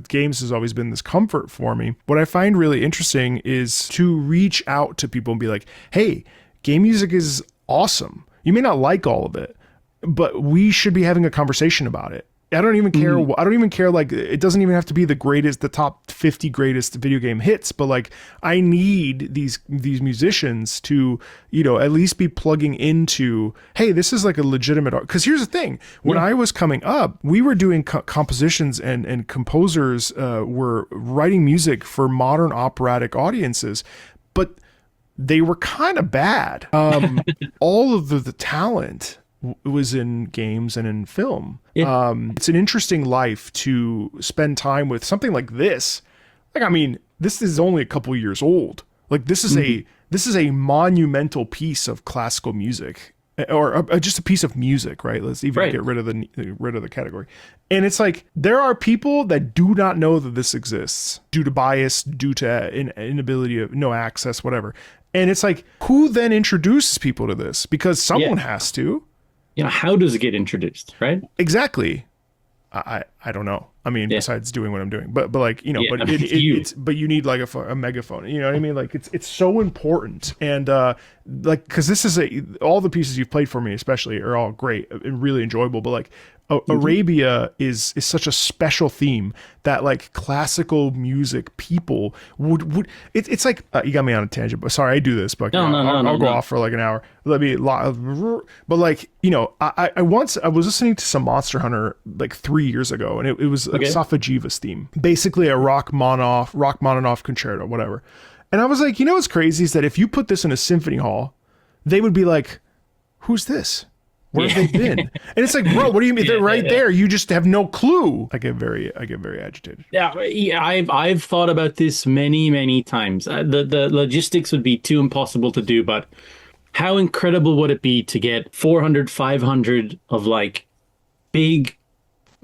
[SPEAKER 1] games has always been this comfort for me. What I find really interesting is to reach out to people and be like, hey, game music is awesome. You may not like all of it, but we should be having a conversation about it. I don't even care. I don't even care. Like, it doesn't even have to be the top 50 greatest video game hits, but like, I need these musicians to, at least be plugging into, hey, this is like a legitimate art. Because here's the thing: when I was coming up, we were doing compositions, and composers were writing music for modern operatic audiences, but they were kind of bad. All of the talent was in games and in film. It's an interesting life to spend time with something like this. Like, I mean, this is only a couple years old. Like, this is a monumental piece of classical music, or just a piece of music, right? Let's even get rid of the category. And it's like, there are people that do not know that this exists due to bias, due to inability of no access, whatever. And it's like, who then introduces people to this? Because someone has to.
[SPEAKER 2] How does it get introduced, right?
[SPEAKER 1] Exactly. I don't know. I mean, besides doing what I'm doing, but like, but you need like a megaphone, you know what I mean? Like, it's so important. And like, cause this is all the pieces you've played for me, especially, are all great and really enjoyable, but like, Arabia is such a special theme that, like, classical music people would it's like, you got me on a tangent, but sorry, I do this, but I'll go off for like an hour. But like, I was listening to some Monster Hunter like 3 years ago, and it was like Safajiva's theme, basically a Rachmaninoff concerto, whatever. And I was like, what's crazy is that if you put this in a symphony hall, they would be like, who's this? Where have they been? And it's like, bro, what do you mean? They're right there. You just have no clue. I get very agitated.
[SPEAKER 2] Yeah, I've thought about this many, many times. The logistics would be too impossible to do, but how incredible would it be to get 400, 500 of like big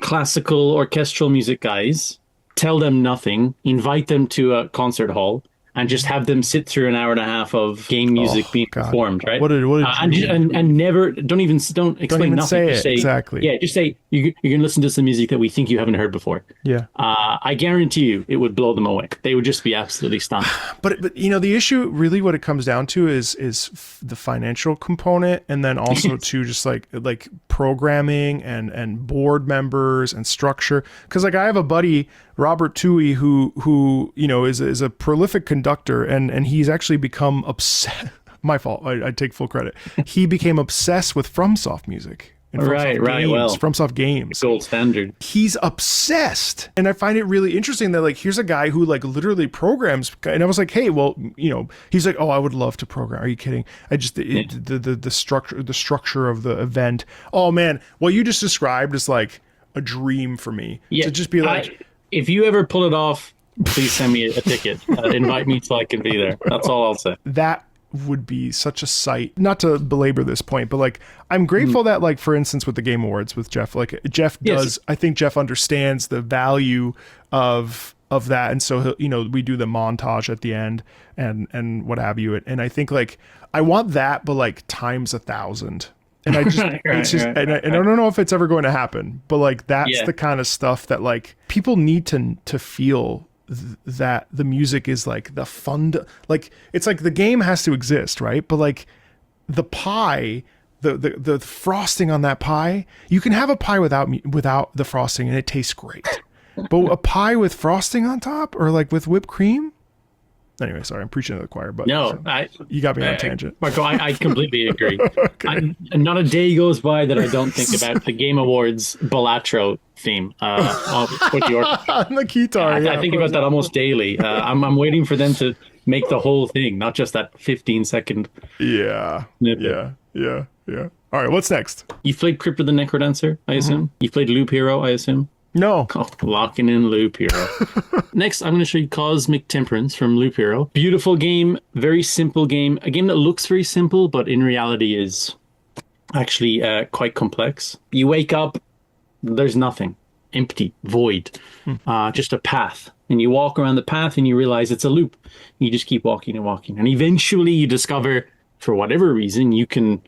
[SPEAKER 2] classical orchestral music guys, tell them nothing, invite them to a concert hall, and just have them sit through an hour and a half of game music being performed, right? And never don't explain nothing.
[SPEAKER 1] Just say exactly.
[SPEAKER 2] Yeah, just say you're going to listen to some music that we think you haven't heard before.
[SPEAKER 1] Yeah.
[SPEAKER 2] I guarantee you, it would blow them away. They would just be absolutely stunned.
[SPEAKER 1] But the issue, really, what it comes down to is the financial component, and then also to just like programming and board members and structure. Because like, I have a buddy, Robert Toohey, who is a prolific conductor, and he's actually become obsessed. My fault. I take full credit. He became obsessed with FromSoft music.
[SPEAKER 2] Right. Well,
[SPEAKER 1] FromSoft games,
[SPEAKER 2] gold standard.
[SPEAKER 1] He's obsessed, and I find it really interesting that, like, here's a guy who like literally programs. And I was like, hey, well, he's like, oh, I would love to program. Are you kidding? I just the structure of the event. Oh man, what you just described is like a dream for me. To just be like,
[SPEAKER 2] if you ever pull it off, please send me a ticket. Invite me so I can be there. That's all I'll say.
[SPEAKER 1] That would be such a sight. Not to belabor this point, but like I'm grateful that, like, for instance, with the Game Awards with Jeff, like Jeff does, I think Jeff understands the value of that, and so he'll, you know, we do the montage at the end and what have you, and I think like I want that, but like times 1,000. And I just, and I don't know if it's ever going to happen, but like that's the kind of stuff that like people need to feel that the music is like the fun, like it's like the game has to exist, right? But like the pie, the frosting on that pie, you can have a pie without the frosting and it tastes great, but a pie with frosting on top or like with whipped cream. Anyway, sorry, I'm preaching to the choir, but
[SPEAKER 2] no,
[SPEAKER 1] you got me on a tangent.
[SPEAKER 2] Marco, I completely agree.
[SPEAKER 1] Okay.
[SPEAKER 2] Not a day goes by that I don't think about the Game Awards Balatro theme. With the
[SPEAKER 1] on the guitar.
[SPEAKER 2] I think about that almost daily. I'm waiting for them to make the whole thing, not just that 15-second.
[SPEAKER 1] Yeah.
[SPEAKER 2] snippet.
[SPEAKER 1] Yeah. All right, what's next?
[SPEAKER 2] You played Crypt of the Necrodancer, I assume. You played Loop Hero, I assume.
[SPEAKER 1] No.
[SPEAKER 2] Oh, locking in Loop Hero. Next, I'm going to show you Cosmic Temperance from Loop Hero. Beautiful game, very simple game. A game that looks very simple, but in reality is actually quite complex. You wake up, there's nothing. Empty, void, just a path. And you walk around the path and you realize it's a loop. You just keep walking and walking. And eventually you discover, for whatever reason, you can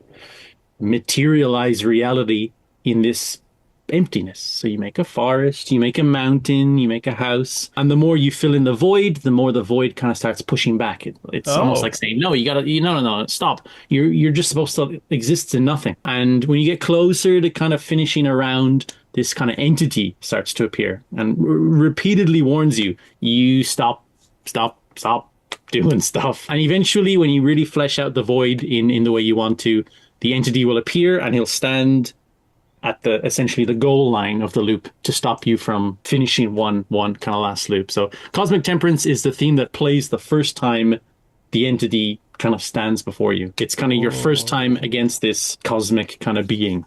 [SPEAKER 2] materialize reality in this emptiness. So you make a forest, you make a mountain, you make a house, and the more you fill in the void, the more the void kind of starts pushing back. It's almost like saying, no, no, stop. You're just supposed to exist in nothing. And when you get closer to kind of finishing around, this kind of entity starts to appear and repeatedly warns you, stop doing stuff. And eventually, when you really flesh out the void in the way you want to, the entity will appear and he'll stand at essentially the goal line of the loop to stop you from finishing one kind of last loop. So Cosmic Temperance is the theme that plays the first time the entity kind of stands before you. It's kind of your first time against this cosmic kind of being.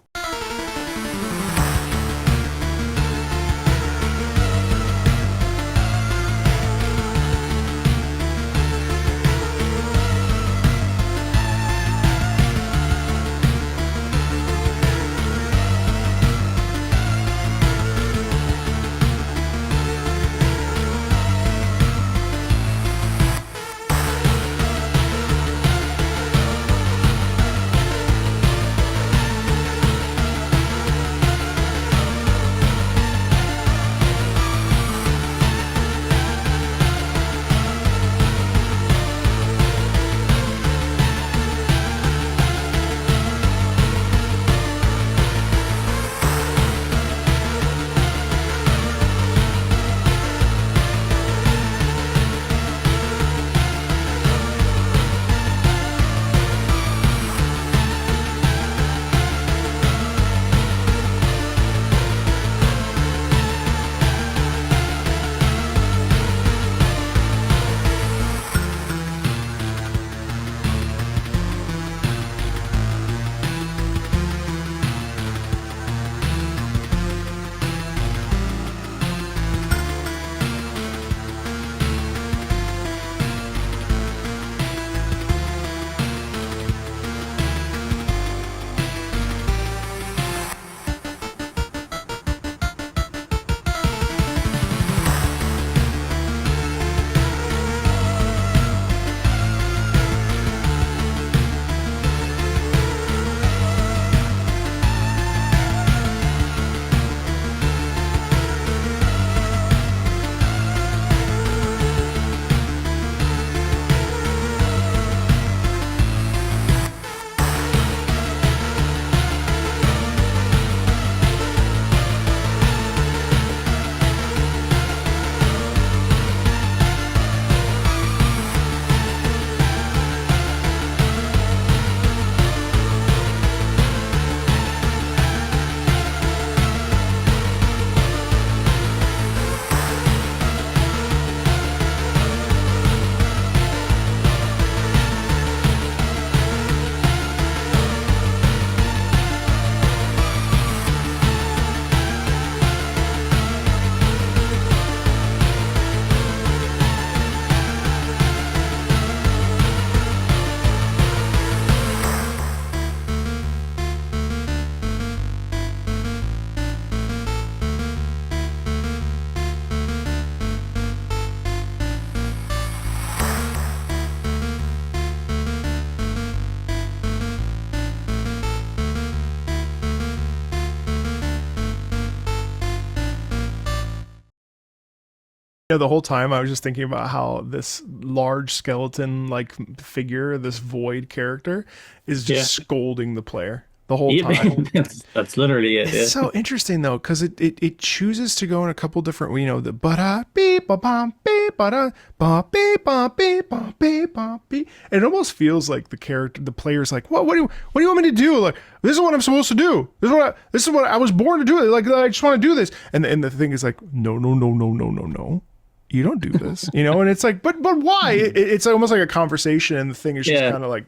[SPEAKER 1] The whole time I was just thinking about how this large skeleton like figure, this void character, is just scolding the player the whole time.
[SPEAKER 2] That's literally it.
[SPEAKER 1] It's so interesting though, because it chooses to go in a couple different, the ba beep ba bum beep ba beep ba beep ba beep ba beep. It almost feels like the player's like, what do you want me to do? Like, this is what I'm supposed to do. This is what I was born to do. Like, I just want to do this. And the thing is like, no. You don't do this, and it's like, but why? It's almost like a conversation, and the thing is just kind of like,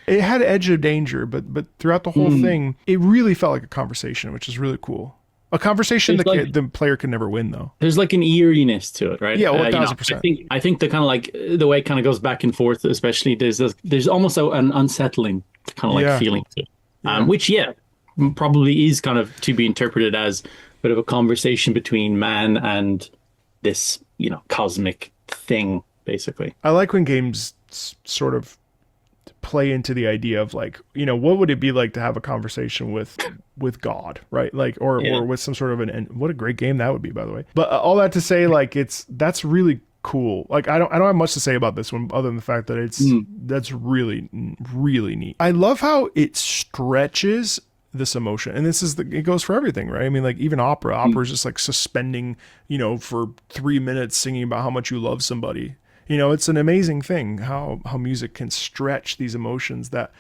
[SPEAKER 1] it had edge of danger, but throughout the whole thing, it really felt like a conversation, which is really cool. A conversation that the player can never win, though.
[SPEAKER 2] There's like an eeriness to it, right?
[SPEAKER 1] Yeah, 1,000%.
[SPEAKER 2] I think the kind of like the way it kind of goes back and forth, especially there's almost an unsettling kind of like feeling to it, which probably is kind of to be interpreted as a bit of a conversation between man and this cosmic thing, basically.
[SPEAKER 1] I like when games sort of play into the idea of like, what would it be like to have a conversation with God, right? Like, or with some sort of what a great game that would be, by the way. But all that to say, like, that's really cool. Like, I don't have much to say about this one other than the fact that that's really, really neat. I love how it stretches this emotion, and it goes for everything, right? I mean, like, even opera is just like suspending, for 3 minutes singing about how much you love somebody. It's an amazing thing how music can stretch these emotions that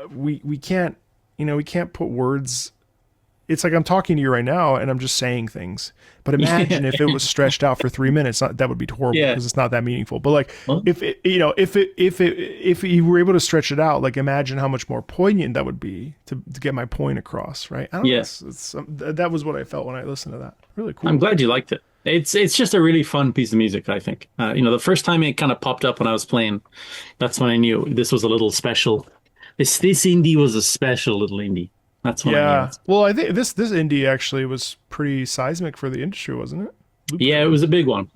[SPEAKER 1] we can't, we can't put words. It's like I'm talking to you right now and I'm just saying things, but imagine if it was stretched out for 3 minutes. That would be horrible because it's not that meaningful. But like, if you were able to stretch it out, like, imagine how much more poignant that would be to get my point across, right? I don't know. That was what I felt when I listened to that. Really cool.
[SPEAKER 2] I'm glad you liked it. It's just a really fun piece of music, I think. The first time it kind of popped up when I was playing, that's when I knew this was a little special. This indie was a special little indie. That's when I knew.
[SPEAKER 1] Well, I think this indie actually was pretty seismic for the industry, wasn't it?
[SPEAKER 2] Yeah, it was a big one.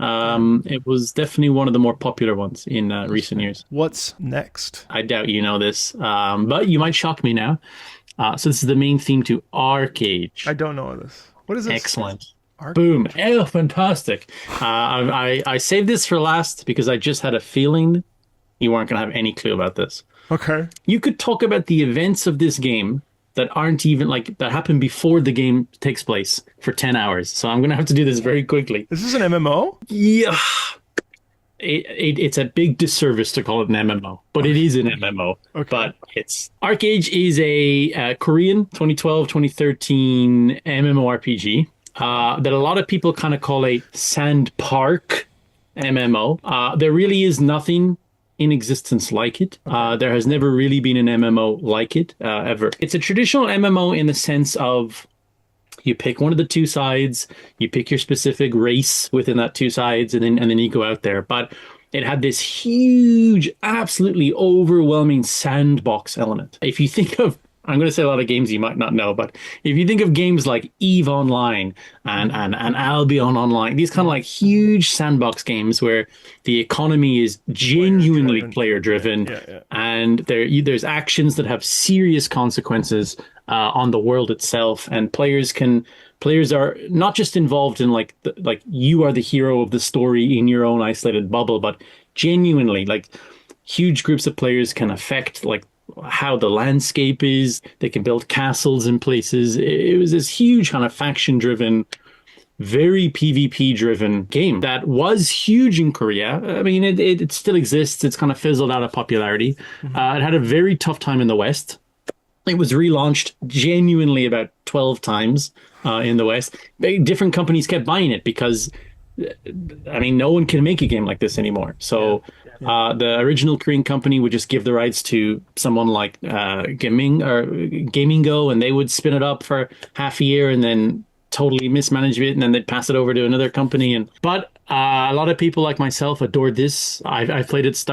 [SPEAKER 2] It was definitely one of the more popular ones in recent years.
[SPEAKER 1] What's next?
[SPEAKER 2] I doubt you know this, but you might shock me now. So this is the main theme to Archaege.
[SPEAKER 1] I don't know this. What is this?
[SPEAKER 2] Excellent. Boom. Oh, fantastic. I saved this for last because I just had a feeling you weren't going to have any clue about this.
[SPEAKER 1] Okay.
[SPEAKER 2] You could talk about the events of this game that aren't even that happen before the game takes place for 10 hours. So I'm going to have to do this very quickly.
[SPEAKER 1] Is this an MMO?
[SPEAKER 2] Yeah. It's a big disservice to call it an MMO, but it is an MMO. Okay. But Archaege is a Korean 2012-2013 MMORPG. That a lot of people kind of call a sand park MMO. There really is nothing in existence like it. There has never really been an MMO like it, ever. It's a traditional MMO in the sense of you pick one of the two sides, you pick your specific race within that two sides, and then you go out there. But it had this huge, absolutely overwhelming sandbox element. If you think of, I'm going to say a lot of games you might not know, but if you think of games like EVE Online and Albion Online, these kind of like huge sandbox games where the economy is genuinely player-driven, and there's actions that have serious consequences on the world itself, and players are not just involved in like you are the hero of the story in your own isolated bubble, but genuinely like huge groups of players can affect like how the landscape is. They can build castles in places. It was this huge kind of faction-driven, very PvP-driven game that was huge in Korea. I mean, it still exists. It's kind of fizzled out of popularity. It had a very tough time in the West. It was relaunched genuinely about 12 times in the West. Different companies kept buying it because, I mean, no one can make a game like this anymore. So the original Korean company would just give the rights to someone like Gaming Go, and they would spin it up for half a year and then totally mismanage it, and then they'd pass it over to another company. But a lot of people like myself adored this. I played it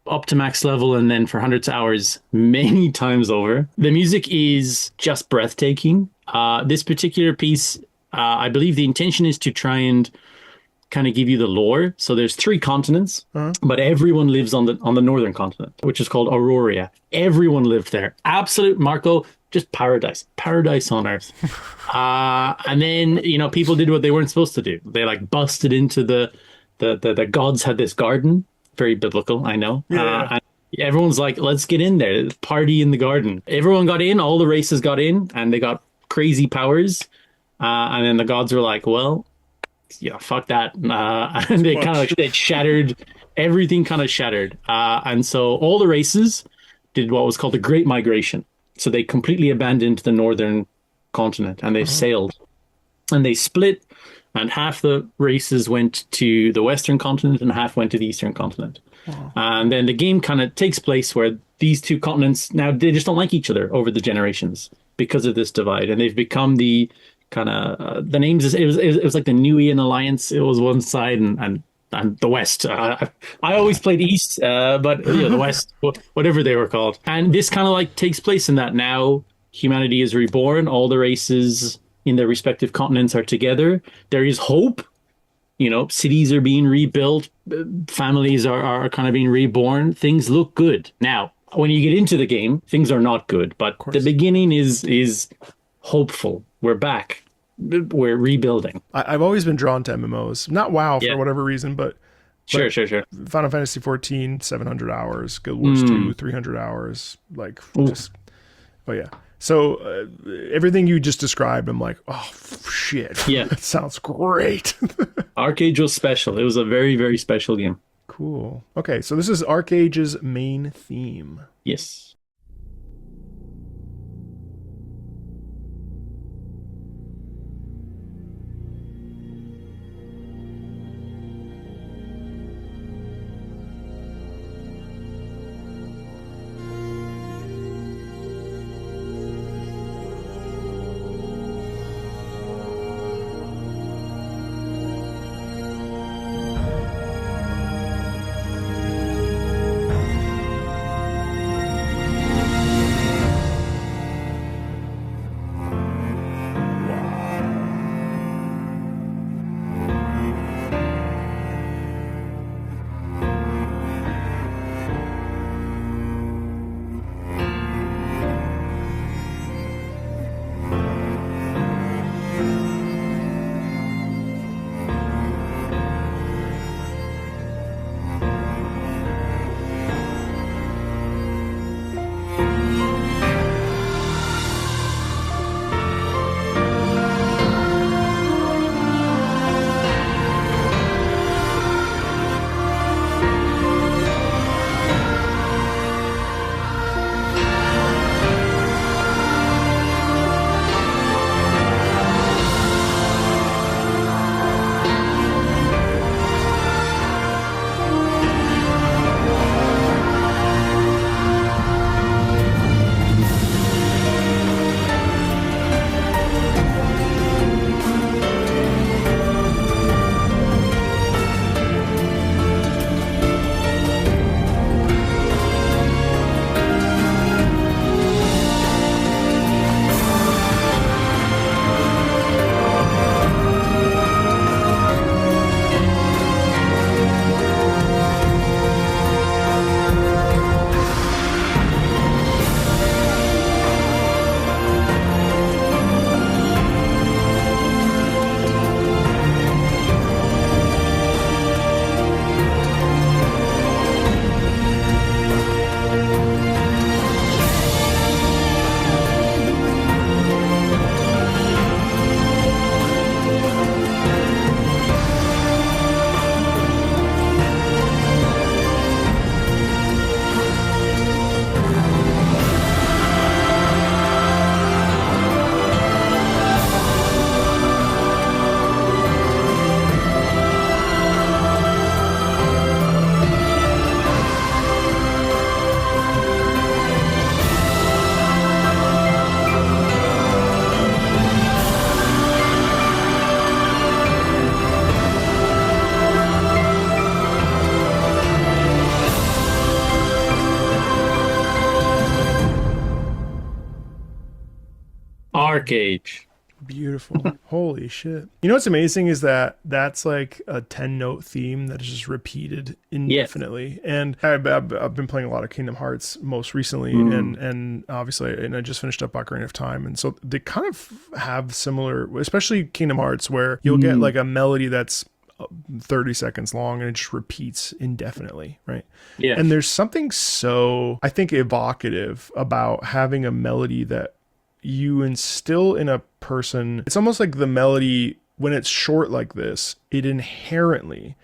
[SPEAKER 2] up to max level and then for hundreds of hours many times over. The music is just breathtaking. This particular piece, I believe the intention is to try and kind of give you the lore. So there's 3 continents, but everyone lives on the northern continent, which is called Aurora. Everyone lived there. Absolute, Marco, just paradise on Earth. And then, people did what they weren't supposed to do. They like busted into the gods had this garden, very biblical, I know. And everyone's like, let's get in there, party in the garden. Everyone got in, all the races got in, and they got crazy powers. And then the gods were like, well, yeah, fuck that. And they kind of it shattered, everything kind of shattered. And so all the races did what was called the Great Migration. So they completely abandoned the northern continent and they sailed. And they split, and half the races went to the western continent and half went to the eastern continent. And then the game kind of takes place where these two continents, now they just don't like each other over the generations because of this divide. And they've become the kind of, the names, it was like the Newian Alliance. It was one side and the West. I always played East, but the West, whatever they were called. And this kind of like takes place in that now humanity is reborn. All the races in their respective continents are together. There is hope. Cities are being rebuilt. Families are kind of being reborn. Things look good. Now, when you get into the game, things are not good. But the beginning is hopeful. We're back. We're rebuilding.
[SPEAKER 1] I've always been drawn to MMOs. Not WoW for whatever reason, but
[SPEAKER 2] sure.
[SPEAKER 1] Final Fantasy 14, 700 hours. Guild Wars 2, 300 hours. Like, just, oh yeah. So everything you just described, I'm like, oh shit.
[SPEAKER 2] Yeah.
[SPEAKER 1] That sounds great.
[SPEAKER 2] Archaege was special. It was a very, very special game.
[SPEAKER 1] Cool. Okay, so this is Archaege's main theme.
[SPEAKER 2] Yes.
[SPEAKER 1] Archaege. Beautiful. Holy shit. You know what's amazing is that that's like a 10-note theme that is just repeated
[SPEAKER 2] Yes.
[SPEAKER 1] indefinitely. And I've been playing a lot of Kingdom Hearts most recently, and obviously, and I just finished up Ocarina of Time. And so they kind of have similar, especially Kingdom Hearts, where you'll get like a melody that's 30 seconds long and it just repeats indefinitely, right?
[SPEAKER 2] Yeah.
[SPEAKER 1] And there's something so, I think, evocative about having a melody that you instill in a person. It's almost like the melody, when it's short like this, it inherently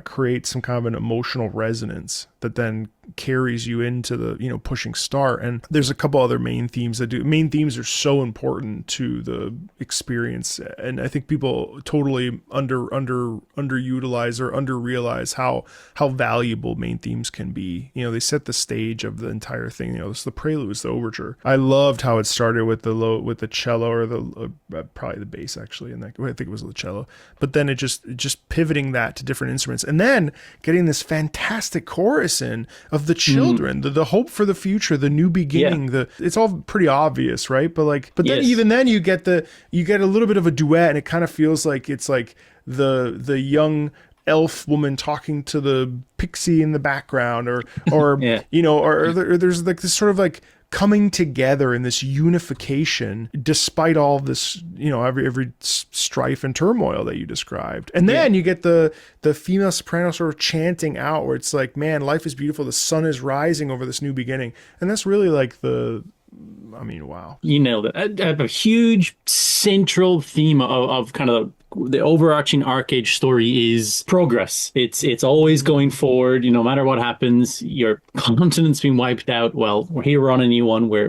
[SPEAKER 1] creates some kind of an emotional resonance that then carries you into the, you know, pushing start. And there's a couple other main themes that do. Main themes are so important to the experience, and I think people totally underutilize or underrealize how valuable main themes can be. You know, they set the stage of the entire thing. You know, it's the preludes, the overture. I loved how it started with the cello, or the probably the bass actually, and I think it was the cello. But then it just pivoting that to different instruments, and then getting this fantastic chorus in of the children, the hope for the future, the new beginning. It's all pretty obvious, right? But then even then you get a little bit of a duet, and it kind of feels like it's like the young elf woman talking to the pixie in the background, or you know, or there's like this sort of like coming together in this unification despite all this, you know, every strife and turmoil that you described. And then you get the female soprano sort of chanting out, where it's like, man, life is beautiful, the sun is rising over this new beginning. And that's really like wow.
[SPEAKER 2] You nailed it. A huge central theme of kind of the overarching Archaege story is progress. It's always going forward. You know, no matter what happens, your continent's been wiped out. Well, we're here, we're on a new one. We're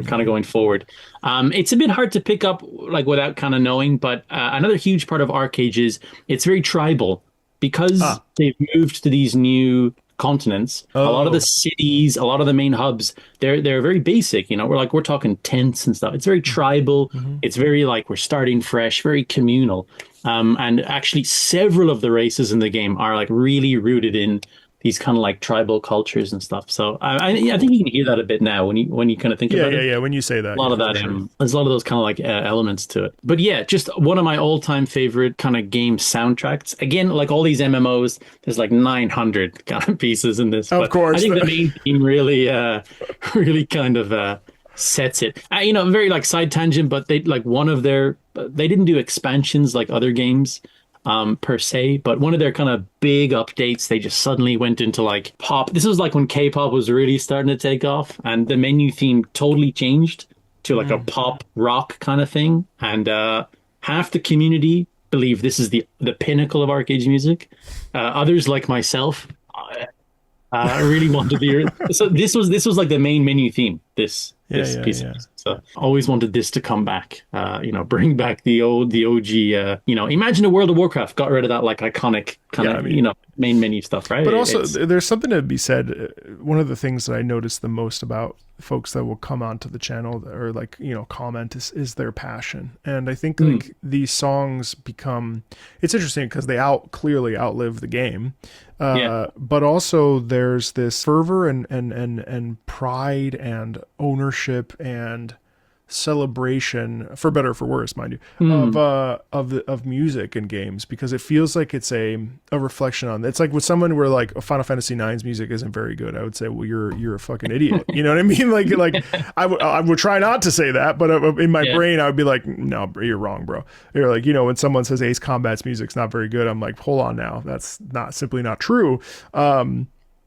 [SPEAKER 2] kind of going forward. It's a bit hard to pick up like without kind of knowing, but another huge part of Archaege is it's very tribal, because they've moved to these new continents. A lot of the cities, a lot of the main hubs, they're very basic. You know, we're talking tents and stuff. It's very tribal. It's very like we're starting fresh, very communal. And actually, several of the races in the game are like really rooted in these kind of like tribal cultures and stuff. So I think you can hear that a bit now when you kind of think about it.
[SPEAKER 1] Yeah. When you say that,
[SPEAKER 2] a lot of that, there's a lot of those kind of like elements to it. But yeah, just one of my all-time favorite kind of game soundtracks. Again, like all these MMOs, there's like 900 kind of pieces in this.
[SPEAKER 1] Of course,
[SPEAKER 2] I think the main theme really, really kind of sets it. You know, very like side tangent, but they didn't do expansions like other games. Per se, but one of their kind of big updates, they just suddenly went into like pop. This was like when K-pop was really starting to take off, and the menu theme totally changed to like a pop rock kind of thing. And half the community believe this is the pinnacle of Archaege music. Others, like myself, really wanted to hear it. So this was like the main menu theme. This piece of music. So always wanted this to come back. You know, bring back the OG. You know, imagine a World of Warcraft got rid of that like iconic kind of you know main menu stuff, right?
[SPEAKER 1] But also, there's something to be said. One of the things that I notice the most about folks that will come onto the channel or like, you know, comment is their passion. And I think like these songs become, it's interesting because they clearly outlive the game. But also there's this fervor and pride and ownership and celebration, for better or for worse, mind you, of music and games, because it feels like it's a reflection on. It's like with someone where like Final Fantasy IX's music isn't very good, I would say, well, you're a fucking idiot. You know what I mean? Like I would try not to say that, but in my brain I would be like, no, you're wrong, bro. You're like, you know, when someone says Ace Combat's music's not very good, I'm like, hold on now, that's simply not true.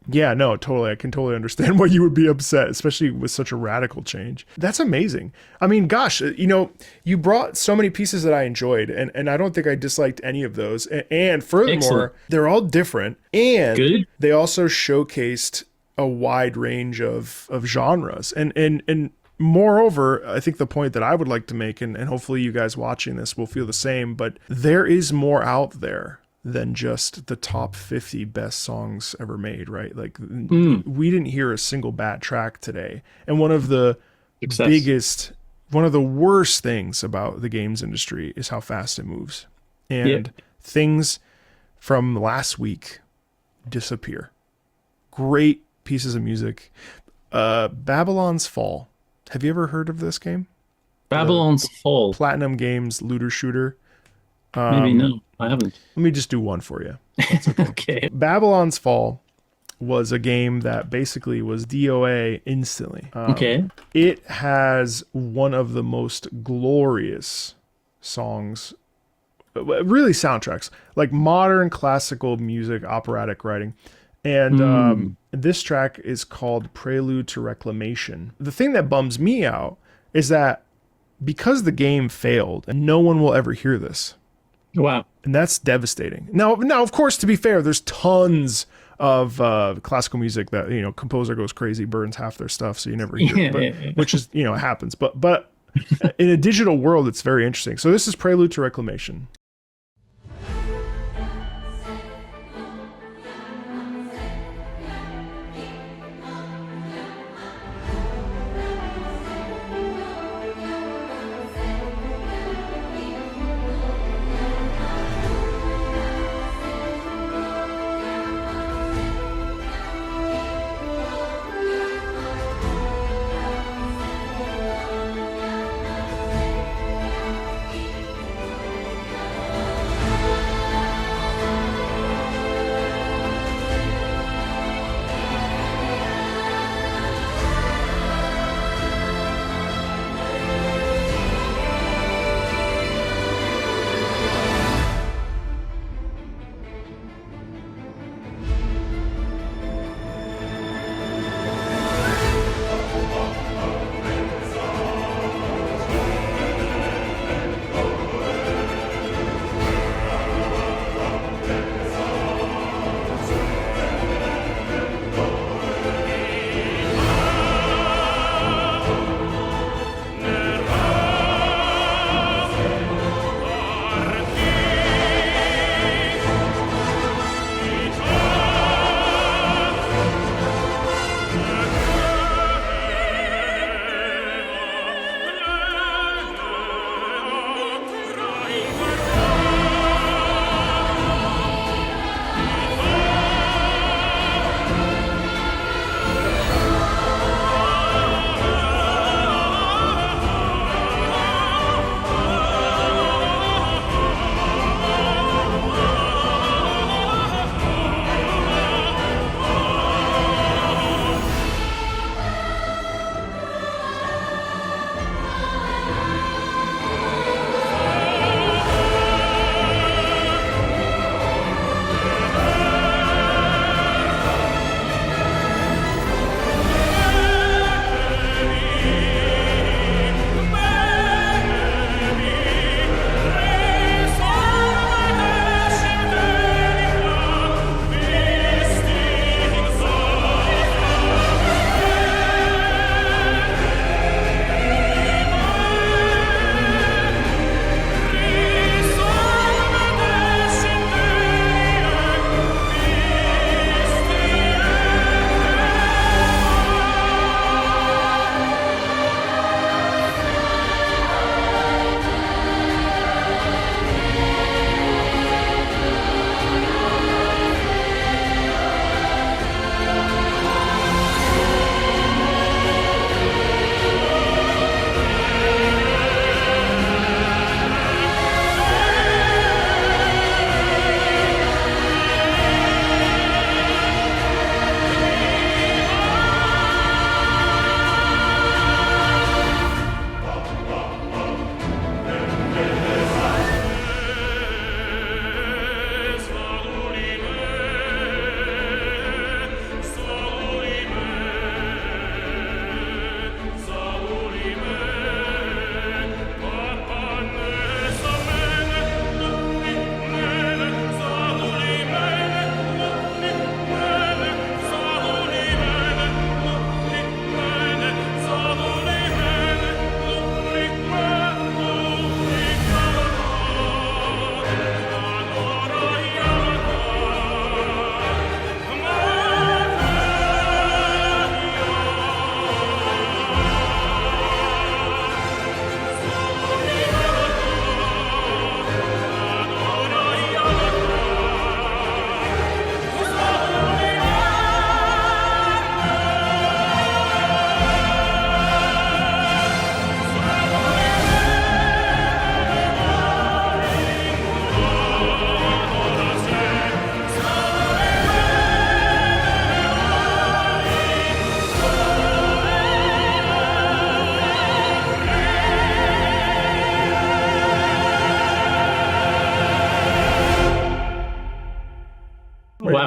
[SPEAKER 1] Yeah, no, totally. I can totally understand why you would be upset, especially with such a radical change. That's amazing. I mean, gosh, you know, you brought so many pieces that I enjoyed, and I don't think I disliked any of those. And furthermore, excellent. They're all different, and they also showcased a wide range of genres. And moreover, I think the point that I would like to make, and hopefully you guys watching this will feel the same, but there is more out there than just the top 50 best songs ever made, right? Like we didn't hear a single bad track today. And one of the worst things about the games industry is how fast it moves. And things from last week disappear. Great pieces of music. Babylon's Fall. Have you ever heard of this game?
[SPEAKER 2] Babylon's Fall.
[SPEAKER 1] Platinum Games looter shooter.
[SPEAKER 2] Maybe no, I haven't.
[SPEAKER 1] Let me just do one for you.
[SPEAKER 2] Okay.
[SPEAKER 1] Babylon's Fall was a game that basically was DOA instantly.
[SPEAKER 2] Okay.
[SPEAKER 1] It has one of the most glorious songs, really soundtracks, like modern classical music, operatic writing. And this track is called Prelude to Reclamation. The thing that bums me out is that because the game failed, and no one will ever hear this.
[SPEAKER 2] Wow.
[SPEAKER 1] And that's devastating. Now, of course, to be fair, there's tons of classical music that, you know, composer goes crazy, burns half their stuff, so you never hear it, which is, you know, it happens. But in a digital world, it's very interesting. So this is Prelude to Reclamation.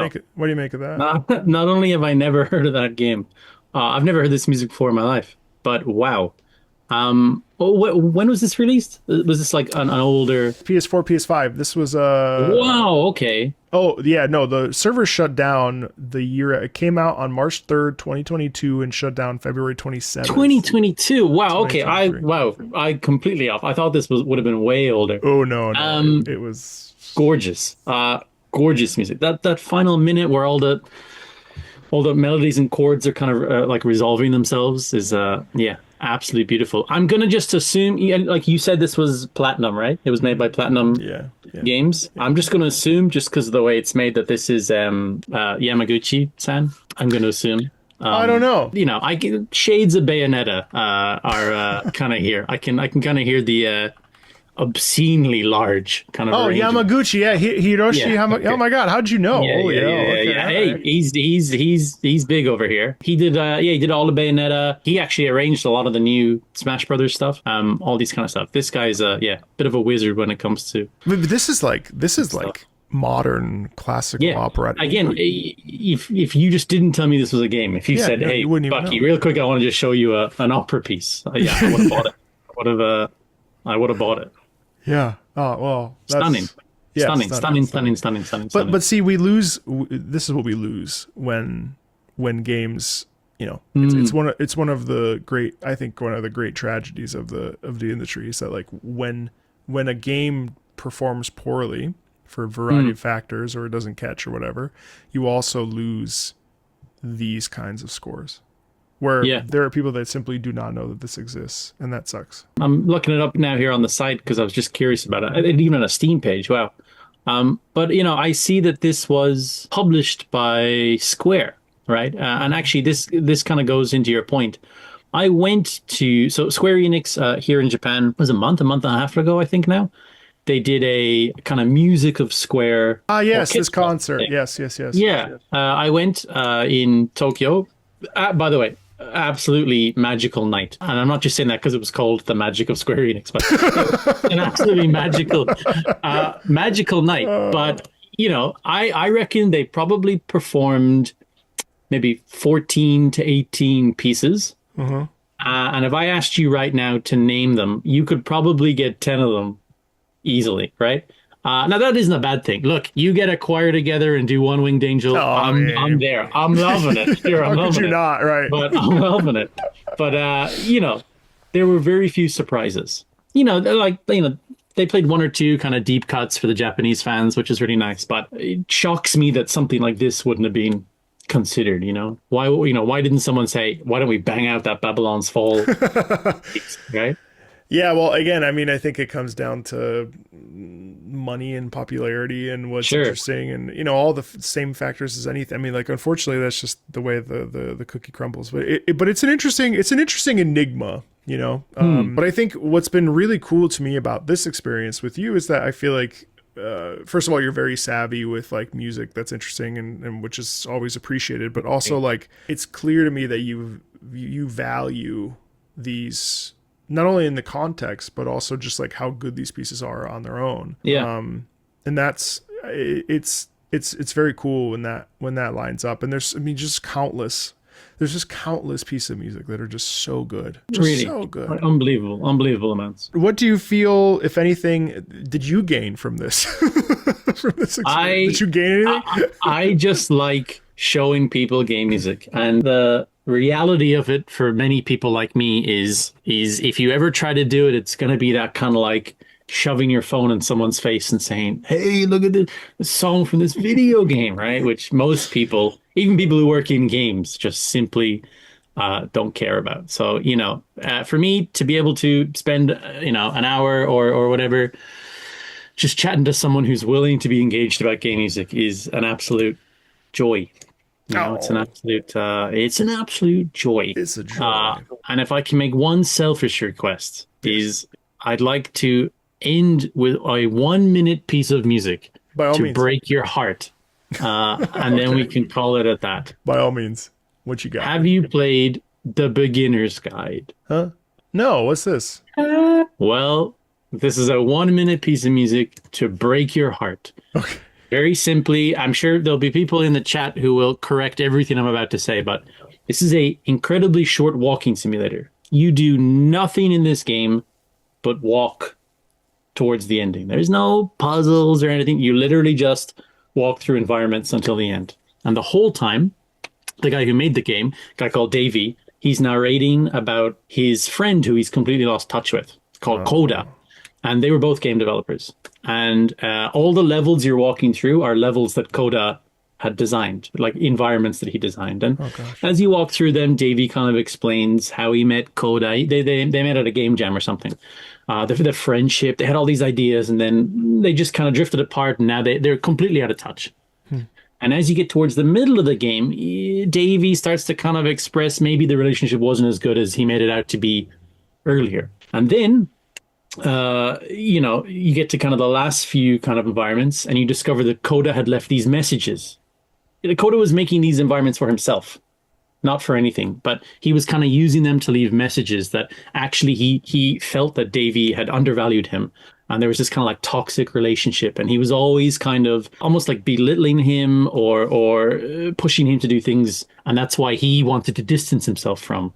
[SPEAKER 2] wow.
[SPEAKER 1] What do you make of that?
[SPEAKER 2] Not only have I never heard of that game, I've never heard this music before in my life, but wow. When was this released? Was this like an older?
[SPEAKER 1] PS4, PS5. This was
[SPEAKER 2] Wow, okay.
[SPEAKER 1] Oh yeah, no, the server shut down the year it came out on March 3rd, 2022 and shut down February 27th.
[SPEAKER 2] 2022. Wow, okay. I completely off. I thought this would have been way older.
[SPEAKER 1] Oh no, it was
[SPEAKER 2] gorgeous. Gorgeous music. That final minute where all the melodies and chords are kind of like resolving themselves is yeah, absolutely beautiful. I'm gonna just assume, like you said, this was Platinum, right? It was made by Platinum Games. Yeah. I'm just gonna assume, just because of the way it's made, that this is Yamaguchi-san. I'm gonna assume.
[SPEAKER 1] I don't know.
[SPEAKER 2] You know, I can shades of Bayonetta are kind of here. I can kind of hear the obscenely large kind of
[SPEAKER 1] Yamaguchi, Hiroshi oh my god, how'd you know?
[SPEAKER 2] Okay, hey, he's big over here. He did he did all the Bayonetta. He actually arranged a lot of the new Smash Brothers stuff, all these kind of stuff. This guy's bit of a wizard when it comes to
[SPEAKER 1] this is like modern classical opera.
[SPEAKER 2] Again, if you just didn't tell me this was a game, if you said, hey Bucky, real quick, I want to just show you an opera piece, I would have bought it. I would have bought it.
[SPEAKER 1] Yeah. Oh, well,
[SPEAKER 2] stunning. Stunning.
[SPEAKER 1] But see, we lose. This is what we lose when games. You know, it's one of the great. I think one of the great tragedies of the industry is that like when a game performs poorly for a variety of factors, or it doesn't catch or whatever, you also lose these kinds of scores. Where there are people that simply do not know that this exists, and that sucks.
[SPEAKER 2] I'm looking it up now here on the site because I was just curious about it. Even on a Steam page, wow. But, you know, I see that this was published by Square, right? And actually, this kind of goes into your point. I went to... So Square Enix here in Japan was a month and a half ago, I think now. They did a kind of music of Square.
[SPEAKER 1] Yes, this concert. Thing. Yes.
[SPEAKER 2] Yeah. I went in Tokyo. By the way, absolutely magical night, and I'm not just saying that because it was called the Magic of Square Enix, but an absolutely magical night. But you know, I reckon they probably performed maybe 14 to 18 pieces, and if I asked you right now to name them, you could probably get 10 of them easily, right? Now that isn't a bad thing. Look, you get a choir together and do One Winged Angel. I'm there. I'm loving it. Here, I'm loving it.
[SPEAKER 1] Not right?
[SPEAKER 2] But I'm loving it. But you know, there were very few surprises. You know, they played one or two kind of deep cuts for the Japanese fans, which is really nice. But it shocks me that something like this wouldn't have been considered. You know, why didn't someone say, why don't we bang out that Babylon's Fall piece, right?
[SPEAKER 1] Yeah, well, again, I mean, I think it comes down to money and popularity and what's interesting, and you know, all the same factors as anything. I mean, like, unfortunately, that's just the way the cookie crumbles. But it's an interesting enigma, you know. But I think what's been really cool to me about this experience with you is that I feel like, first of all, you're very savvy with like music that's interesting and which is always appreciated. But also, like, it's clear to me that you value these. Not only in the context, but also just like how good these pieces are on their own.
[SPEAKER 2] Yeah.
[SPEAKER 1] And that's it's very cool when that lines up. And there's just countless pieces of music that are just so good.
[SPEAKER 2] Really
[SPEAKER 1] so good.
[SPEAKER 2] Unbelievable amounts.
[SPEAKER 1] What do you feel, if anything, did you gain from this? From this experience? Did you gain anything?
[SPEAKER 2] I just like showing people game music, and the reality of it for many people like me is if you ever try to do it, it's going to be that kind of like shoving your phone in someone's face and saying, hey, look at this song from this video game, right? Which most people, even people who work in games, just simply don't care about. So, you know, for me to be able to spend, an hour or whatever, just chatting to someone who's willing to be engaged about game music is an absolute joy. You know, it's an absolute joy.
[SPEAKER 1] It's a joy.
[SPEAKER 2] And if I can make one selfish request, is I'd like to end with a 1 minute piece of music to break your heart. And then we can call it at that.
[SPEAKER 1] By all means. What you got?
[SPEAKER 2] Have you played The Beginner's Guide?
[SPEAKER 1] Huh? No, what's this?
[SPEAKER 2] Well, this is a 1 minute piece of music to break your heart.
[SPEAKER 1] Okay.
[SPEAKER 2] Very simply, I'm sure there'll be people in the chat who will correct everything I'm about to say, but this is a incredibly short walking simulator. You do nothing in this game but walk towards the ending. There's no puzzles or anything. You literally just walk through environments until the end. And the whole time, the guy who made the game, a guy called Davey, he's narrating about his friend who he's completely lost touch with, called Coda. And they were both game developers. And all the levels you're walking through are levels that Coda had designed, like environments that he designed. And as you walk through them, Davey kind of explains how he met Coda. They met at a game jam or something. The friendship, they had all these ideas, and then they just kind of drifted apart, and now they're completely out of touch. And as you get towards the middle of the game, Davey starts to kind of express maybe the relationship wasn't as good as he made it out to be earlier. And then you get to kind of the last few kind of environments, and you discover that Coda had left these messages. Coda was making these environments for himself, not for anything, but he was kind of using them to leave messages that actually he felt that Davey had undervalued him. And there was this kind of like toxic relationship, and he was always kind of almost like belittling him or pushing him to do things. And that's why he wanted to distance himself from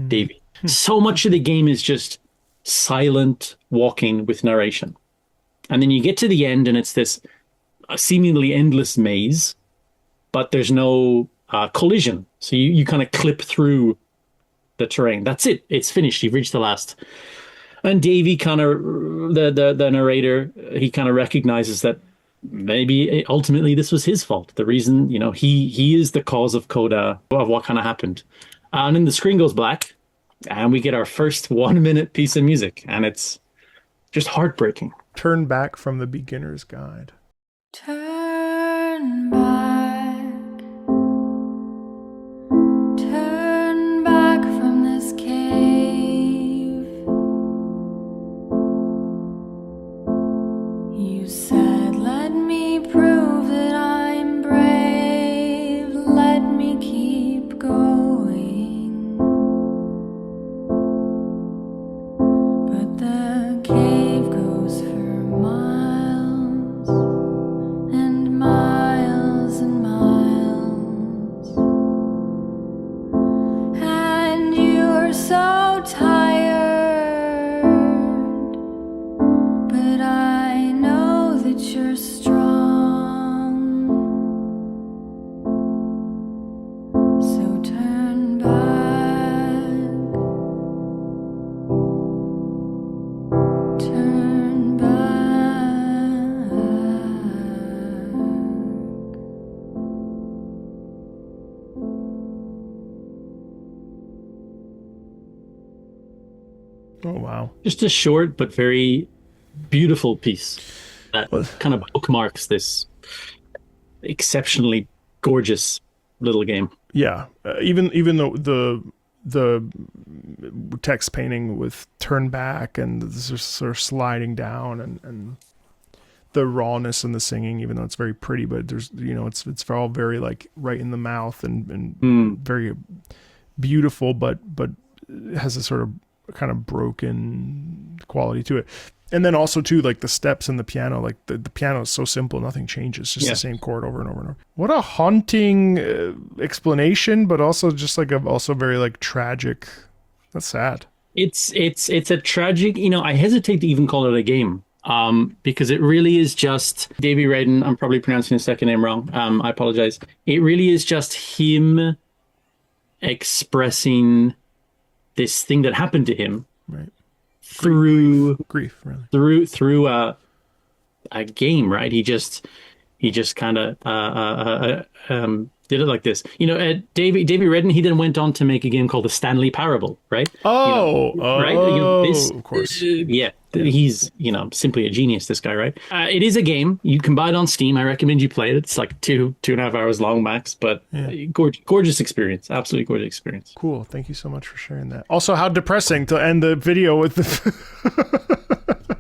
[SPEAKER 2] Davey. So much of the game is just silent walking with narration. And then you get to the end, and it's this seemingly endless maze, but there's no collision. So you kind of clip through the terrain. That's it. It's finished. You've reached the last. And Davey kind of, the narrator, he kind of recognizes that maybe ultimately this was his fault. The reason, he is the cause of Coda, of what kind of happened. And then the screen goes black, and we get our first 1 minute piece of music, and it's just heartbreaking.
[SPEAKER 1] Turn back from the beginner's guide.
[SPEAKER 3] Turn back. Turn back from this cave. You said, let me prove that I'm brave. Let me keep going. But the cave goes for miles and miles and miles. And you're so tired, but I know that you're strong. So turn back. Turn back.
[SPEAKER 1] Oh, wow.
[SPEAKER 2] Just a short but very beautiful piece that kind of bookmarks this exceptionally gorgeous little game.
[SPEAKER 1] Yeah. Even though the text painting with turn back and the sort of sliding down and the rawness in the singing, even though it's very pretty, but there's, it's all very like right in the mouth and very beautiful, but it has a sort of kind of broken quality to it. And then also too, like the steps in the piano, like the piano is so simple, nothing changes, just the same chord over and over and over. What a haunting explanation, but also just like also very like tragic. That's sad. It's
[SPEAKER 2] a tragic, I hesitate to even call it a game. Because it really is just Davey Redden. I'm probably pronouncing his second name wrong. I apologize. It really is just him expressing this thing that happened to him,
[SPEAKER 1] right?
[SPEAKER 2] Through
[SPEAKER 1] grief, really.
[SPEAKER 2] Through a game, right? He just kind of did it like this. Davey Redden, he then went on to make a game called The Stanley Parable, right?
[SPEAKER 1] Right? Of course.
[SPEAKER 2] He's, simply a genius, this guy, right? It is a game. You can buy it on Steam. I recommend you play it. It's like 2.5 hours long max, but gorgeous experience. Absolutely gorgeous experience.
[SPEAKER 1] Cool. Thank you so much for sharing that. Also, how depressing to end the video with the...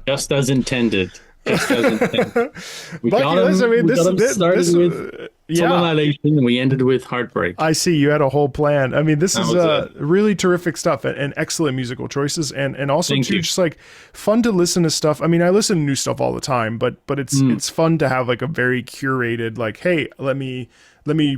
[SPEAKER 2] Just as intended. Bucky,
[SPEAKER 1] listen, I mean, Yeah.
[SPEAKER 2] Annihilation, and we ended with Heartbreak.
[SPEAKER 1] I see you had a whole plan. I mean, this
[SPEAKER 2] That
[SPEAKER 1] is
[SPEAKER 2] was it.
[SPEAKER 1] really terrific stuff and excellent musical choices, and also
[SPEAKER 2] Thank
[SPEAKER 1] too
[SPEAKER 2] you.
[SPEAKER 1] just like fun to listen to stuff. I mean, I listen to new stuff all the time, but it's fun to have like a very curated like, hey, let me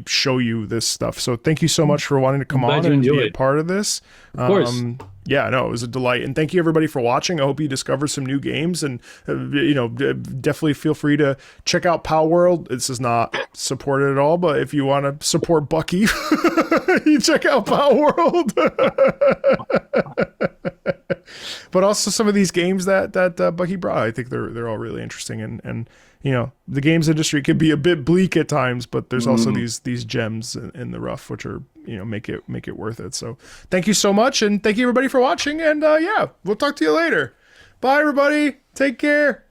[SPEAKER 1] show you this stuff. So thank you so much for wanting to come
[SPEAKER 2] glad
[SPEAKER 1] on
[SPEAKER 2] you
[SPEAKER 1] and be a
[SPEAKER 2] enjoyed.
[SPEAKER 1] part of this.
[SPEAKER 2] Of course.
[SPEAKER 1] Yeah, no, it was a delight, and thank you everybody for watching. I hope you discovered some new games, and definitely feel free to check out Palworld. This is not supported at all, but if you want to support Bucky, you check out Palworld. But also some of these games that Bucky brought, I think they're all really interesting, and the games industry can be a bit bleak at times, but there's also these gems in the rough, which are make it worth it. So thank you so much, and thank you everybody for watching, and yeah, we'll talk to you later. Bye everybody, take care.